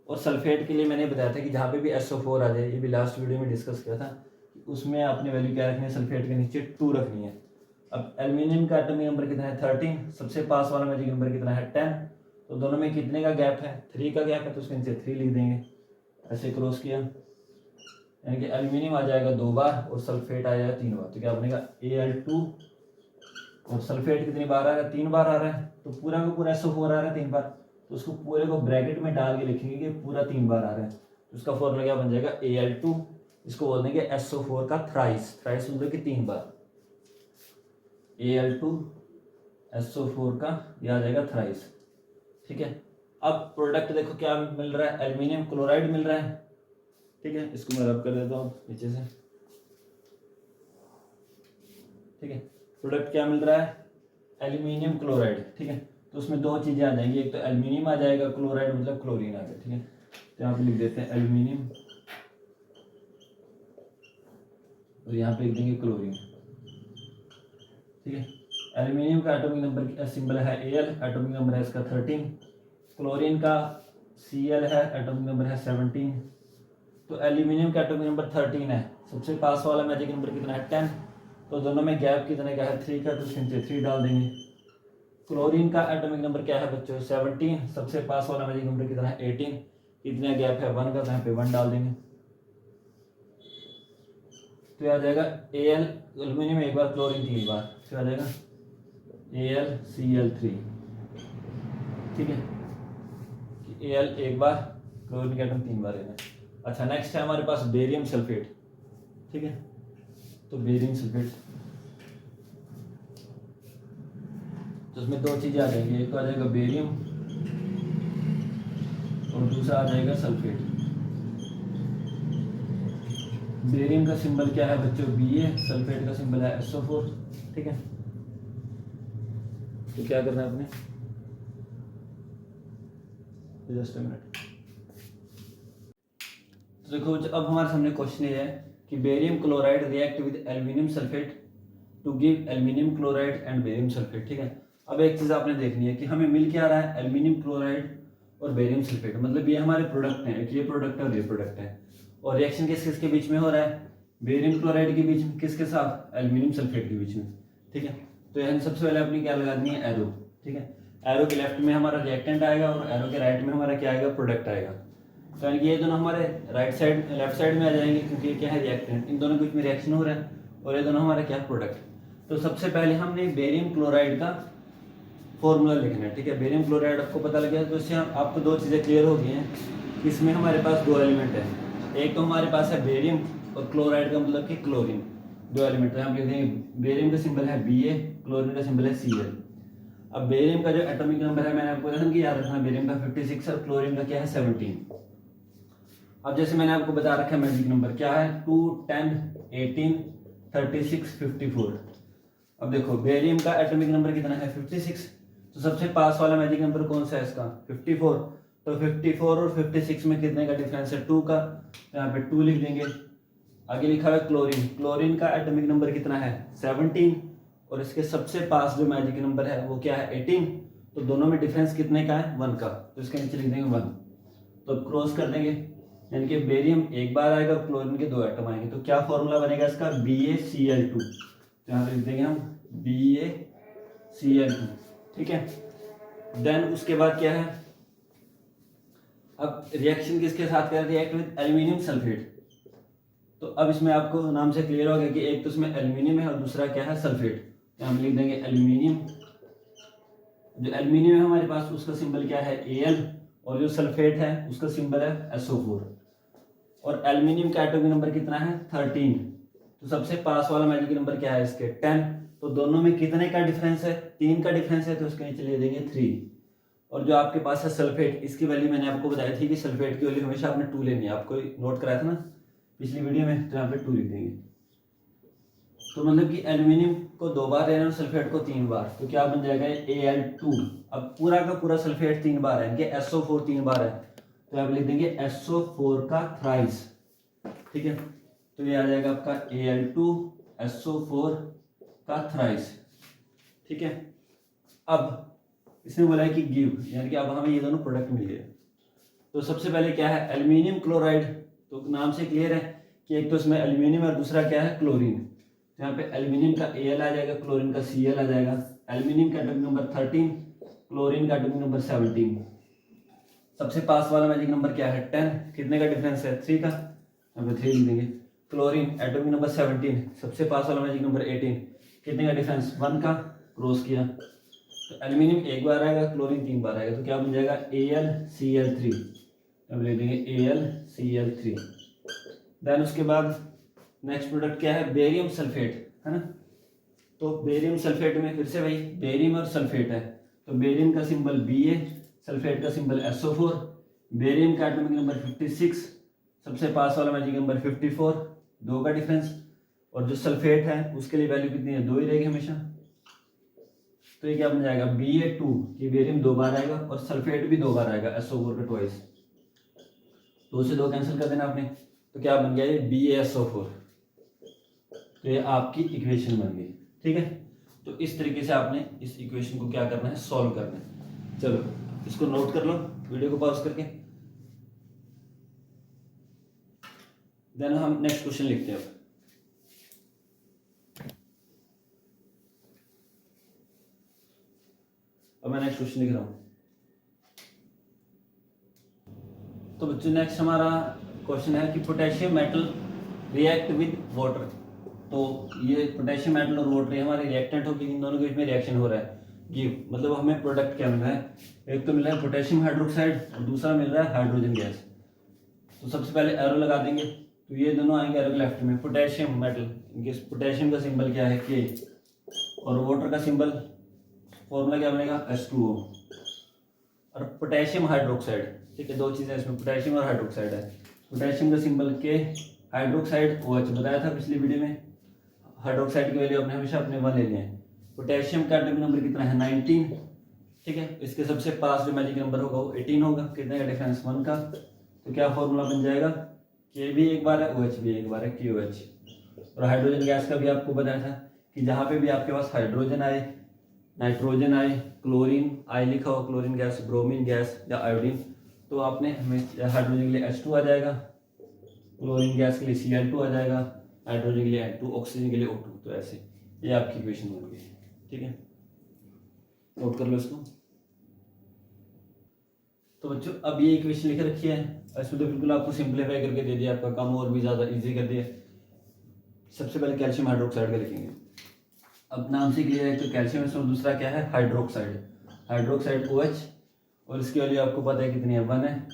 Speaker 1: और सल्फेट के लिए मैंने बताया था कि जहाँ पे भी SO4 आ जाए, ये भी लास्ट वीडियो में डिस्कस किया था, उसमें आपने वैल्यू क्या रखनी है, सल्फेट के नीचे 2 रखनी है। अब एल्यूमिनियम का एटॉमिक नंबर कितना है, 13। सबसे पास वाला मैजिक नंबर कितना है, 10। तो दोनों में कितने का गैप है, 3 का गैप है, तो उसके नीचे 3 लिख देंगे। ऐसे क्रॉस किया, यानी कि एल्यूमिनियम आ जाएगा 2 बार और सल्फेट आ जाएगा 3 बार। तो क्या बनेगा Al2, और सल्फेट कितनी बार आ रहा है, 3 बार आ रहा है, तो पूरा का पूरा SO4 आ रहा है 3 बार, तो उसको पूरे को ब्रैकेट में डाल के लिखेंगे कि पूरा 3 बार आ रहा है। तो उसका फॉर्मूला क्या बन जाएगा Al2, इसको बोल देंगे SO4 का थ्राइस, थ्राइस मतलब कि 3 बार, Al2 SO4 का ये आ जाएगा थ्राइस। ठीक है, अब प्रोडक्ट देखो क्या मिल रहा है, एल्यूमिनियम क्लोराइड मिल रहा है। ठीक है, इसको मैं रब कर देता हूँ नीचे से। ठीक है, प्रोडक्ट क्या मिल रहा है, एल्यूमिनियम क्लोराइड। ठीक है, तो उसमें 2 चीज़ें आ जाएंगी, एक तो एल्यूमिनियम आ जाएगा, क्लोराइड मतलब क्लोरीन आ गया। ठीक है, तो यहाँ पे लिख देते हैं एल्यूमिनियम और यहाँ पे लिख देंगे क्लोरीन। ठीक है, एल्यूमिनियम का एटॉमिक नंबर सिंबल है Al, एटॉमिक नंबर है इसका 13। क्लोरीन का Cl है, एटॉमिक नंबर है 17। तो एल्यूमिनियम का एटॉमिक नंबर 13 है, सबसे पास वाला मैजिक नंबर कितना है 10, तो दोनों में गैप कितने का है 3 का, तो उसके नीचे 3 डाल देंगे। क्लोरीन का एटॉमिक नंबर क्या है बच्चों 17, सबसे पास वाला मैजिक नंबर कितना है 18, कितना गैप है 1 का, तो यहाँ पे 1 डाल देंगे। तो आ जाएगा Al, एल्यूमिनियम एक बार, क्लोरीन 3 बार, तो आ जाएगा AlCl3। ठीक है, Al एक बार, क्लोरीन का एटम 3 बार लेना है। अच्छा, नेक्स्ट है हमारे पास बेरियम सल्फेट। ठीक है, तो बेरियम सल्फेट, तो उसमें 2 चीजें आ जाएंगी, एक तो आ जाएगा बेरियम और दूसरा आ जाएगा सल्फेट। बेरियम का सिंबल क्या है बच्चों Ba, सल्फेट का सिंबल है SO4। ठीक है, तो क्या करना है आपने, जस्ट अ मिनट। तो देखो अब हमारे सामने क्वेश्चन ये है कि barium chloride react with aluminium sulphate to give aluminium chloride and barium sulphate. ठीक है, अब एक चीज़ आपने देखनी है कि हमें मिल क्या रहा है, एल्यूमिनियम क्लोराइड और बेरियम सल्फेट, मतलब ये हमारे प्रोडक्ट हैं, एक ये प्रोडक्ट है और ये प्रोडक्ट है, और रिएक्शन किस किस के बीच में हो रहा है, बेरियम क्लोराइड के बीच में, किसके साथ, एल्यूमिनियम सल्फेट के बीच में। ठीक है, तो यहाँ सबसे पहले अपनी क्या लगा देनी है, एरो। ठीक है, एरो के लेफ्ट में हमारा रिएक्टेंट आएगा और एरो के राइट में हमारा क्या आएगा, प्रोडक्ट आएगा। तो ये दोनों हमारे राइट साइड लेफ्ट साइड में आ जाएंगे, क्योंकि ये क्या है, रिएक्टेंट, इन दोनों के बीच में रिएक्शन हो रहा है, और ये दोनों हमारा क्या, प्रोडक्ट। तो सबसे पहले हमने बेरियम क्लोराइड का फॉर्मूला लिखना है। ठीक है, बेरियम क्लोराइड आपको पता लग गया, तो इससे आपको 2 चीज़ें क्लियर हो गई हैं। इसमें हमारे पास 2 एलिमेंट है, एक तो हमारे पास है बेरियम और क्लोराइड का मतलब कि क्लोरीन, 2 एलिमेंट है। हम लिख देंगे बेरियम का सिंबल है Ba, क्लोरीन का सिंबल है Cl। अब बेरियम का जो एटॉमिक नंबर है मैंने आपको बताया कि याद रखना, बेरियम का 56 और क्लोरीन का क्या है 17। अब जैसे मैंने आपको बता रखा है मैजिक नंबर क्या है, 2, 10, 18, 36, 54। अब देखो बेरियम का एटॉमिक नंबर कितना है 56, तो सबसे पास वाला मैजिक नंबर कौन सा है इसका 54, तो 54 और 56 में कितने का डिफरेंस है 2 का, तो यहाँ पे 2 लिख देंगे। आगे लिखा हुआ है क्लोरीन, क्लोरीन का एटॉमिक नंबर कितना है 17, और इसके सबसे पास जो मैजिक नंबर है वो क्या है 18, तो दोनों में डिफरेंस कितने का है 1 का, तो इसके नीचे लिख देंगे 1। तो क्रॉस कर देंगे, यानी कि बेरियम एक बार आएगा और क्लोरीन के 2 एटम आएंगे, तो क्या फॉर्मूला बनेगा इसका BaCl2, तो यहाँ पे लिख देंगे हम BaCl2। ठीक है, देन उसके बाद क्या है, अब रिएक्शन किसके साथ कर, रिएक्ट विद एल्यूमिनियम सल्फेट। तो अब इसमें आपको नाम से क्लियर हो गया कि एक तो इसमें एल्यूमिनियम है और दूसरा क्या है सल्फेट, तो हम लिख देंगे एल्यूमिनियम। जो एल्यूमिनियम है हमारे पास उसका सिंबल क्या है Al, और जो सल्फेट है उसका सिंबल है SO4, और एल्यूमिनियम का एटॉमिक नंबर कितना है 13, तो सबसे पास वाला मैजिक नंबर क्या है इसके 10, तो दोनों में कितने का डिफरेंस है 3 का डिफरेंस है, तो उसके नीचे ले देंगे 3। और जो आपके पास है सल्फेट, इसकी वैल्यू मैंने आपको बताई थी कि सल्फेट की वैल्यू हमेशा आपने 2 लेनी है, आपको नोट कराया था ना पिछली वीडियो में, तो यहाँ पे 2 लिख देंगे। तो मतलब कि एल्यूमिनियम को 2 बार लेना और सल्फेट को 3 बार, तो क्या बन जाएगा Al2। अब पूरा का पूरा सल्फेट 3 बार है, इनके SO4 3 बार है, तो आप लिख देंगे SO4 का थ्राइस। ठीक है, तो ये आ जाएगा आपका Al2 SO4 का थ्राइस। ठीक है, अब इसने बोला है कि गिव, यानी कि अब हमें ये दोनों प्रोडक्ट मिल गए। तो सबसे पहले क्या है एल्यूमिनियम क्लोराइड, तो नाम से क्लियर है कि एक तो इसमें एल्यूमिनियम और दूसरा क्या है क्लोरीन, तो यहाँ पे एल्यूमिनियम का Al आ जाएगा, क्लोरीन का Cl आ जाएगा। एल्यूमिनियम का एटॉमिक नंबर 13, क्लोरीन का एटॉमिक नंबर 17, सबसे पास वाला मैजिक नंबर क्या है 10, कितने का डिफरेंस है 3 का, यहाँ पे 3 लिख देंगे। क्लोरीन एटॉमिक नंबर 17, सबसे पास वाला मैजिक नंबर 18, कितने का डिफरेंस 1 का, क्रॉस किया तो एल्यूमिनियम एक बार आएगा, क्लोरीन 3 बार आएगा, तो क्या बन जाएगा AlCl3, अब लिख देंगे AlCl3। देन उसके बाद नेक्स्ट प्रोडक्ट क्या है बेरियम सल्फेट, है ना। तो बेरियम सल्फेट में फिर से भाई बेरियम और सल्फेट है, तो बेरियम का सिंबल Ba, सल्फेट का सिंबल SO4, बेरियम का एटॉमिक नंबर 56, सबसे पास वाला मैजिक नंबर 54, 2 का डिफरेंस, और जो सल्फेट है उसके लिए वैल्यू कितनी है 2 ही रहेगी हमेशा, तो ये क्या बन जाएगा Ba2, ये बेरियम 2 बार आएगा और सल्फेट भी 2 बार आएगा SO4 का ट्वाइस, 2 से 2 कैंसिल कर देना आपने, तो क्या बन गया ये BaSO4, तो ये आपकी इक्वेशन बन गई, ठीक है। तो इस तरीके से आपने इस इक्वेशन को क्या करना है सॉल्व करना है। चलो इसको नोट कर लो वीडियो को पॉज करके, देन हम नेक्स्ट क्वेश्चन लिखते हैं। अब मैं नेक्स्ट क्वेश्चन लिख रहा हूं। तो बच्चों नेक्स्ट हमारा क्वेश्चन है कि potassium metal react with water, तो ये पोटेशियम मेटल और वाटर हमारे रिएक्टेंट होगी, इन दोनों के बीच में रिएक्शन हो रहा है, ये मतलब हमें प्रोडक्ट क्या मिल रहा है, एक तो मिल रहा है पोटेशियम हाइड्रोक्साइड और दूसरा मिल रहा है हाइड्रोजन गैस। तो सबसे पहले एरो लगा देंगे, तो ये दोनों आएंगे एरो के लेफ्ट में, पोटेशियम मेटल, इनके पोटेशियम का सिंबल क्या है K, और वाटर का सिंबल फॉर्मूला क्या बनेगा H2O, और पोटेशियम हाइड्रोक्साइड, ठीक है, 2 चीजें इसमें पोटेशियम और हाइड्रोक्साइड है, पोटेशियम का सिंबल K, हाइड्रोक्साइड OH बताया था पिछली वीडियो में, हाइड्रोक्साइड की वैल्यू आपने हमेशा अपने 1 ले लिए हैं। पोटेशियम का एटॉमिक नंबर कितना है 19, ठीक है, इसके सबसे पास जो मैजिक नंबर होगा वो 18 होगा, कितने का डिफरेंस 1 का, तो क्या फॉर्मूला बन जाएगा K भी एक बार है OH भी एक बार है KOH। और हाइड्रोजन गैस का भी आपको बताया था कि जहाँ पे भी आपके पास हाइड्रोजन आए, नाइट्रोजन आए, क्लोरीन आई लिखा हो, क्लोरीन गैस, ब्रोमीन गैस या आयोडीन, तो आपने हमें हाइड्रोजन के लिए H2 आ जाएगा, क्लोरीन गैस के लिए Cl2 आ जाएगा, नाइट्रोजन के लिए N2, ऑक्सीजन के लिए O2, तो ऐसे ये आपकी इक्वेशन बन गई, ठीक है, नोट कर लो इसको। तो बच्चों अब ये इक्वेशन लिख रखी है, इसमें तो बिल्कुल आपको सिंपलीफाई करके दे दिया, आपका काम और भी ज़्यादा इजी कर दिया। सबसे पहले कैल्शियम हाइड्रोक्साइड का लिखेंगे, अब नाम से क्लियर है, तो कैल्शियम है, दूसरा क्या है हाइड्रोक्साइड, हाइड्रोक्साइड OH, और इसकी वैल्यू आपको पता है कितनी है 1 है।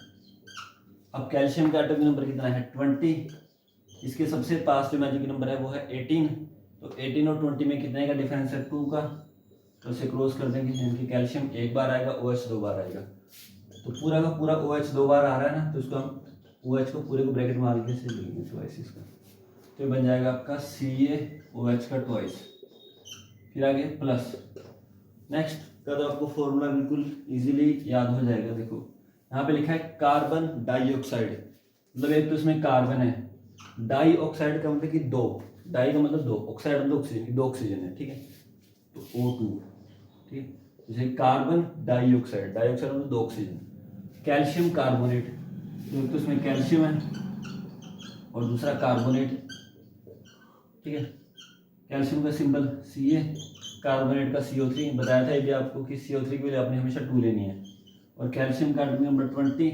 Speaker 1: अब कैल्शियम का एटॉमिक नंबर कितना है 20, इसके सबसे पास जो मैजिक नंबर है वो है 18, तो 18 और 20 में कितने का डिफरेंस है 2 का, तो इसे क्रॉस कर देंगे, यानी कि कैल्शियम एक बार आएगा OH 2 बार आएगा, तो पूरा का पूरा OH 2 बार आ रहा है ना, तो इसको हम OH को पूरे को ब्रैकेट मार के से लिखेंगे ट्वाइस इसका, तो बन जाएगा आपका CaOH का ट्वाइस, फिर आगे प्लस। नेक्स्ट का तो आपको फॉर्मूला बिल्कुल इजीली याद हो जाएगा, देखो यहाँ पे लिखा है कार्बन डाइऑक्साइड, मतलब एक तो इसमें कार्बन है, डाइऑक्साइड का मतलब कि 2, डाई का मतलब 2, ऑक्साइड मतलब ऑक्सीजन, 2 ऑक्सीजन है, ठीक है, तो O2, ठीक, जैसे कार्बन डाइऑक्साइड, डाइऑक्साइड मतलब 2 ऑक्सीजन, कैल्शियम कार्बोनेट, तो इसमें कैल्शियम है और दूसरा कार्बोनेट, ठीक है, कैल्शियम का सिंबल Ca, कार्बोनेट का CO3, बताया था ये भी आपको कि CO3 के लिए आपने हमेशा 2 लेनी है, और कैल्शियम का एटॉमिक नंबर 20,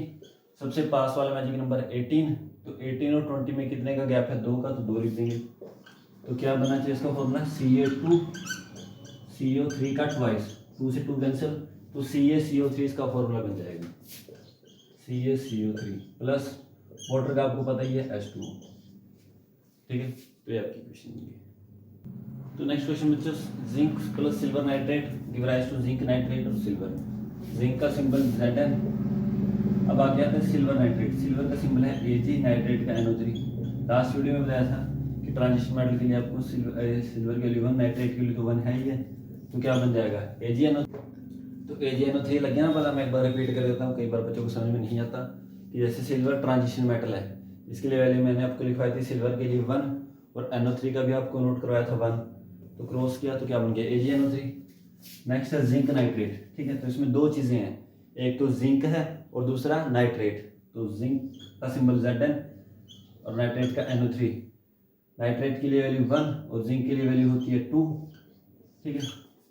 Speaker 1: सबसे पास वाला मैजिक नंबर 18, तो 18 और 20 में कितने का गैप है 2 का, तो 2 लिख देंगे, तो क्या बनना चाहिए इसका फॉर्मूला Ca2 CO3 का ट्वाइस, 2 से 2 कैंसिल, तो CaCO3 इसका फॉर्मूला बन जाएगा, CaCO3 प्लस वाटर का आपको पता ही है H2O, ठीक है, तो ये आपकी क्वेश्चन है। तो नेक्स्ट क्वेश्चन बच्चों, zinc plus silver nitrate give rise to zinc nitrate और सिल्वर, जिंक का सिंबल Zn, अब आ गया था सिल्वर नाइट्रेट, सिल्वर का सिंबल है Ag, नाइट्रेट का NO3। लास्ट वीडियो में बताया था कि ट्रांजिशन मेटल के लिए आपको सिल्वर के लिए 1, नाइट्रेट के लिए तो 1 है ही है, तो क्या बन जाएगा AgNO, तो AgNO3 लग गया ना पता, मैं एक बार रिपीट कर देता हूँ, कई बार बच्चों को समझ में नहीं आता कि जैसे सिल्वर ट्रांजिशन मेटल है, इसके लिए वैल्यू मैंने आपको लिखवाई थी सिल्वर के लिए 1 और NO3 का भी आपको नोट करवाया था 1, तो क्रॉस किया तो क्या बन गया AgNO3। नेक्स्ट है जिंक नाइट्रेट, ठीक है, तो इसमें 2 चीज़ें हैं, एक तो जिंक है और दूसरा नाइट्रेट, तो जिंक का सिंबल Zn और नाइट्रेट का NO3, नाइट्रेट के लिए वैल्यू 1 और जिंक के लिए वैल्यू होती है 2, ठीक है,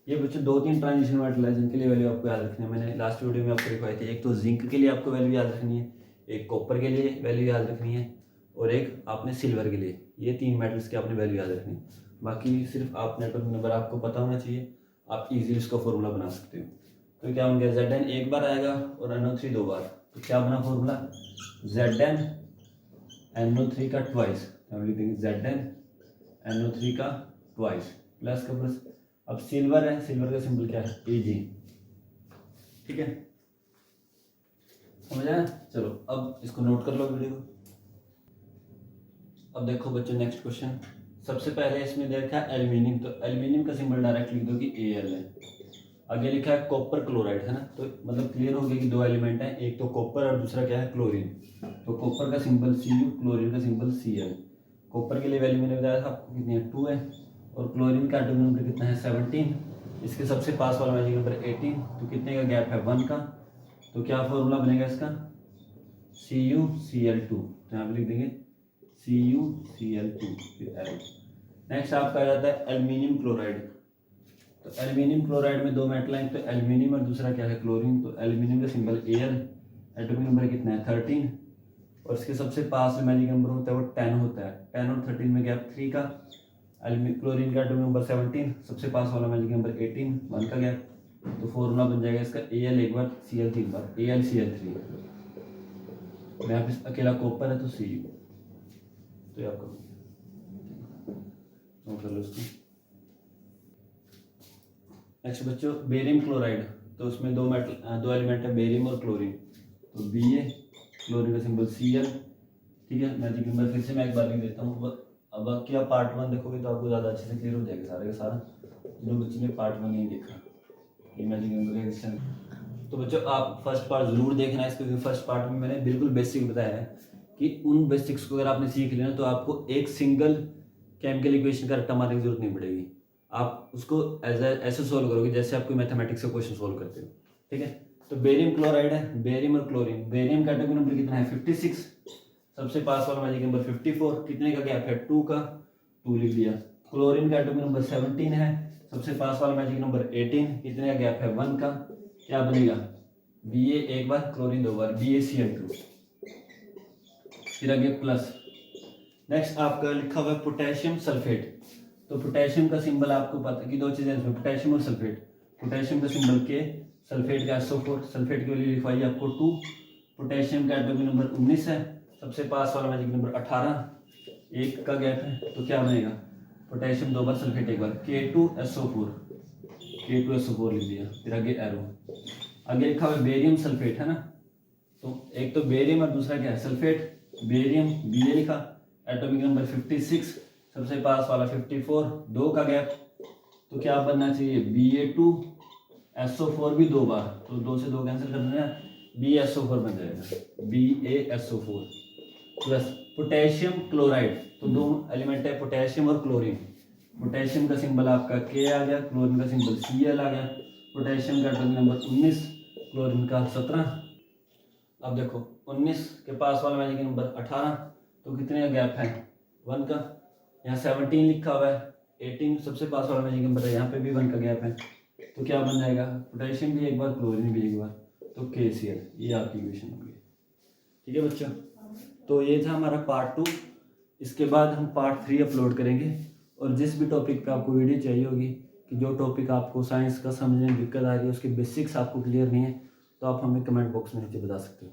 Speaker 1: ये बच्चों 2-3 ट्रांजिशन मेटल है जिनके लिए वैल्यू आपको याद रखनी है। मैंने लास्ट वीडियो में आपको दिखाई थी, एक तो जिंक के लिए आपको वैल्यू याद रखनी है, एक कॉपर के लिए वैल्यू याद रखनी है, और एक आपने सिल्वर के लिए। ये 3 मेटल्स की आपने वैल्यू याद रखनी है। बाकी सिर्फ आप नेटवर्क नंबर आपको पता होना चाहिए, आप इजीली इसका फॉर्मूला बना सकते हो। तो क्या बन गया, Zn एक बार आएगा और NO3 2 बार। तो क्या बना फॉर्मूला, Zn NO3 का ट्वाइस, हम लिख देंगे Zn NO3 का ट्वाइस, प्लस का प्लस। अब सिल्वर है, सिल्वर का सिंबल क्या है, Ag। ठीक है, समझ आया। चलो अब इसको नोट कर लो वीडियो को। अब देखो बच्चों नेक्स्ट क्वेश्चन। सबसे पहले इसमें देखा है एल्यूमिनियम, तो एल्यूमिनियम का सिंबल डायरेक्ट लिख दो कि Al है। आगे लिखा है कॉपर क्लोराइड, है ना, तो मतलब क्लियर हो गया कि 2 एलिमेंट हैं, एक तो कॉपर और दूसरा क्या है, क्लोरीन। तो कॉपर का सिंबल Cu, क्लोरीन का सिंबल Cl। कॉपर के लिए वैल्यू मैंने बताया था आपको कितनी है, 2 है, और क्लोरीन का एटॉमिक नंबर कितना है, 17। इसके सबसे पास वाला मैजिक नंबर 18, तो कितने का गैप है, 1 का। तो क्या फॉर्मूला बनेगा इसका, CuCl2, तो यहाँ पे लिख देंगे CuCl2 फिर L। नेक्स्ट आपका आ जाता है एल्यूमिनियम क्लोराइड। तो एल्यूमिनियम क्लोराइड में 2 मेटल हैं, तो एल्यूमिनियम और दूसरा क्या है, क्लोरीन। तो एल्यूमिनियम का सिंबल Al, एटॉमिक नंबर कितना है, 13, और इसके सबसे पास में मैजिक नंबर होता है वो 10 होता है। 10 और 13 में गैप 3 का। क्लोरीन का एटॉमिक नंबर 17, सबसे पास वाला मैजिक नंबर 18, 1 का गैप। तो फॉर्मूला बन जाएगा इसका Al एक बार, Cl 3 बार, AlCl3। यहाँ पे अकेला कॉपर है तो Cu, तो ये आपका नोट कर लो इसको। नेक्स्ट बच्चों बेरियम क्लोराइड, तो उसमें 2 एलिमेंट है, बेरियम और क्लोरीन। तो Ba, क्लोरीन का सिंबल Cl। ठीक है, मैजिक नंबर फिर से मैं एक बार लिख देता हूँ। अब बाकी आप पार्ट 1 देखोगे तो आपको ज़्यादा अच्छे से क्लियर हो जाएगा सारे का सारा, जो बच्चे ने पार्ट 1 नहीं देखा ये मैजिक नंबर का क्वेश्चन। तो बच्चों आप फर्स्ट पार्ट जरूर देखना है, क्योंकि फर्स्ट पार्ट में मैंने बिल्कुल बेसिक बताया है कि उन बेसिक्स को अगर आपने सीख लिया तो आपको एक सिंगल केमिकल इक्वेशन का रट्टा मारने की जरूरत नहीं पड़ेगी। आप उसको ऐसे सोल्व करोगे जैसे आप कोई मैथमेटिक्स का क्वेश्चन सोल्व करते हो। ठीक है, तो बेरियम क्लोराइड है, बेरियम और क्लोरीन। बेरियम का एटॉमिक नंबर कितना है, 56, सबसे पास वाला मैजिक नंबर 54, कितने का गैप है, 2 का, 2 लिख दिया। क्लोरीन का एटॉमिक नंबर 17 है, सबसे पास वाला मैजिक नंबर 18, कितने का गैप है, 1 का। क्या बनेगा, Ba एक बार, क्लोरीन 2 बार, BaCl2, फिर आगे प्लस। नेक्स्ट आपका लिखा हुआ है पोटेशियम सल्फेट। तो पोटेशियम का सिंबल आपको पता है कि 2 चीजें इसमें, पोटेशियम और सल्फेट। पोटेशियम का सिंबल K, सल्फेट का SO4, सल्फेट के लिए लिखवाइए आपको 2। पोटेशियम का एटॉमिक नंबर 19 है, सबसे पास वाला मैजिक नंबर 18, 1 का गैप है। तो क्या बनेगा, पोटेशियम 2 बार, सल्फेट 1 बार, K2SO4, K2SO4 लिख दिया, फिर आगे एरो। आगे लिखा हुआ है बेरियम सल्फेट, है ना, तो एक तो बेरियम और दूसरा क्या है, सल्फेट। बेरियम Ba लिखा, एटॉमिक नंबर 56, सबसे पास वाला 54, 2 का गैप। तो क्या बनना चाहिए, Ba2SO4 भी 2 बार, तो 2 से 2 कैंसिल कर देना, BaSO4 बन जाएगा, BaSO4 प्लस पोटेशियम क्लोराइड। तो 2 एलिमेंट है, पोटेशियम और क्लोरीन। पोटेशियम का सिंबल आपका K आ गया, क्लोरीन का सिंबल Cl आ गया। पोटेशियम का एटॉमिक नंबर 19, क्लोरीन का 17। अब देखो 19 के पास वाला मैजिक नंबर 18, तो कितने का गैप है, 1 का। यहाँ 17 लिखा हुआ है, 18 सबसे पास वाला मैजिक नंबर है, यहाँ पे भी 1 का गैप है। तो क्या बन जाएगा, पोटेशियम भी एक बार, क्लोरीन भी एक बार, तो KCl। ये आपकी इक्वेशन होगी। ठीक है बच्चों, तो ये था हमारा पार्ट 2। इसके बाद हम पार्ट 3 अपलोड करेंगे, और जिस भी टॉपिक पे आपको वीडियो चाहिए होगी, कि जो टॉपिक आपको साइंस का समझने में दिक्कत आ रही है, उसके बेसिक्स आपको क्लियर नहीं है, तो आप हमें कमेंट बॉक्स में नीचे बता सकते हो।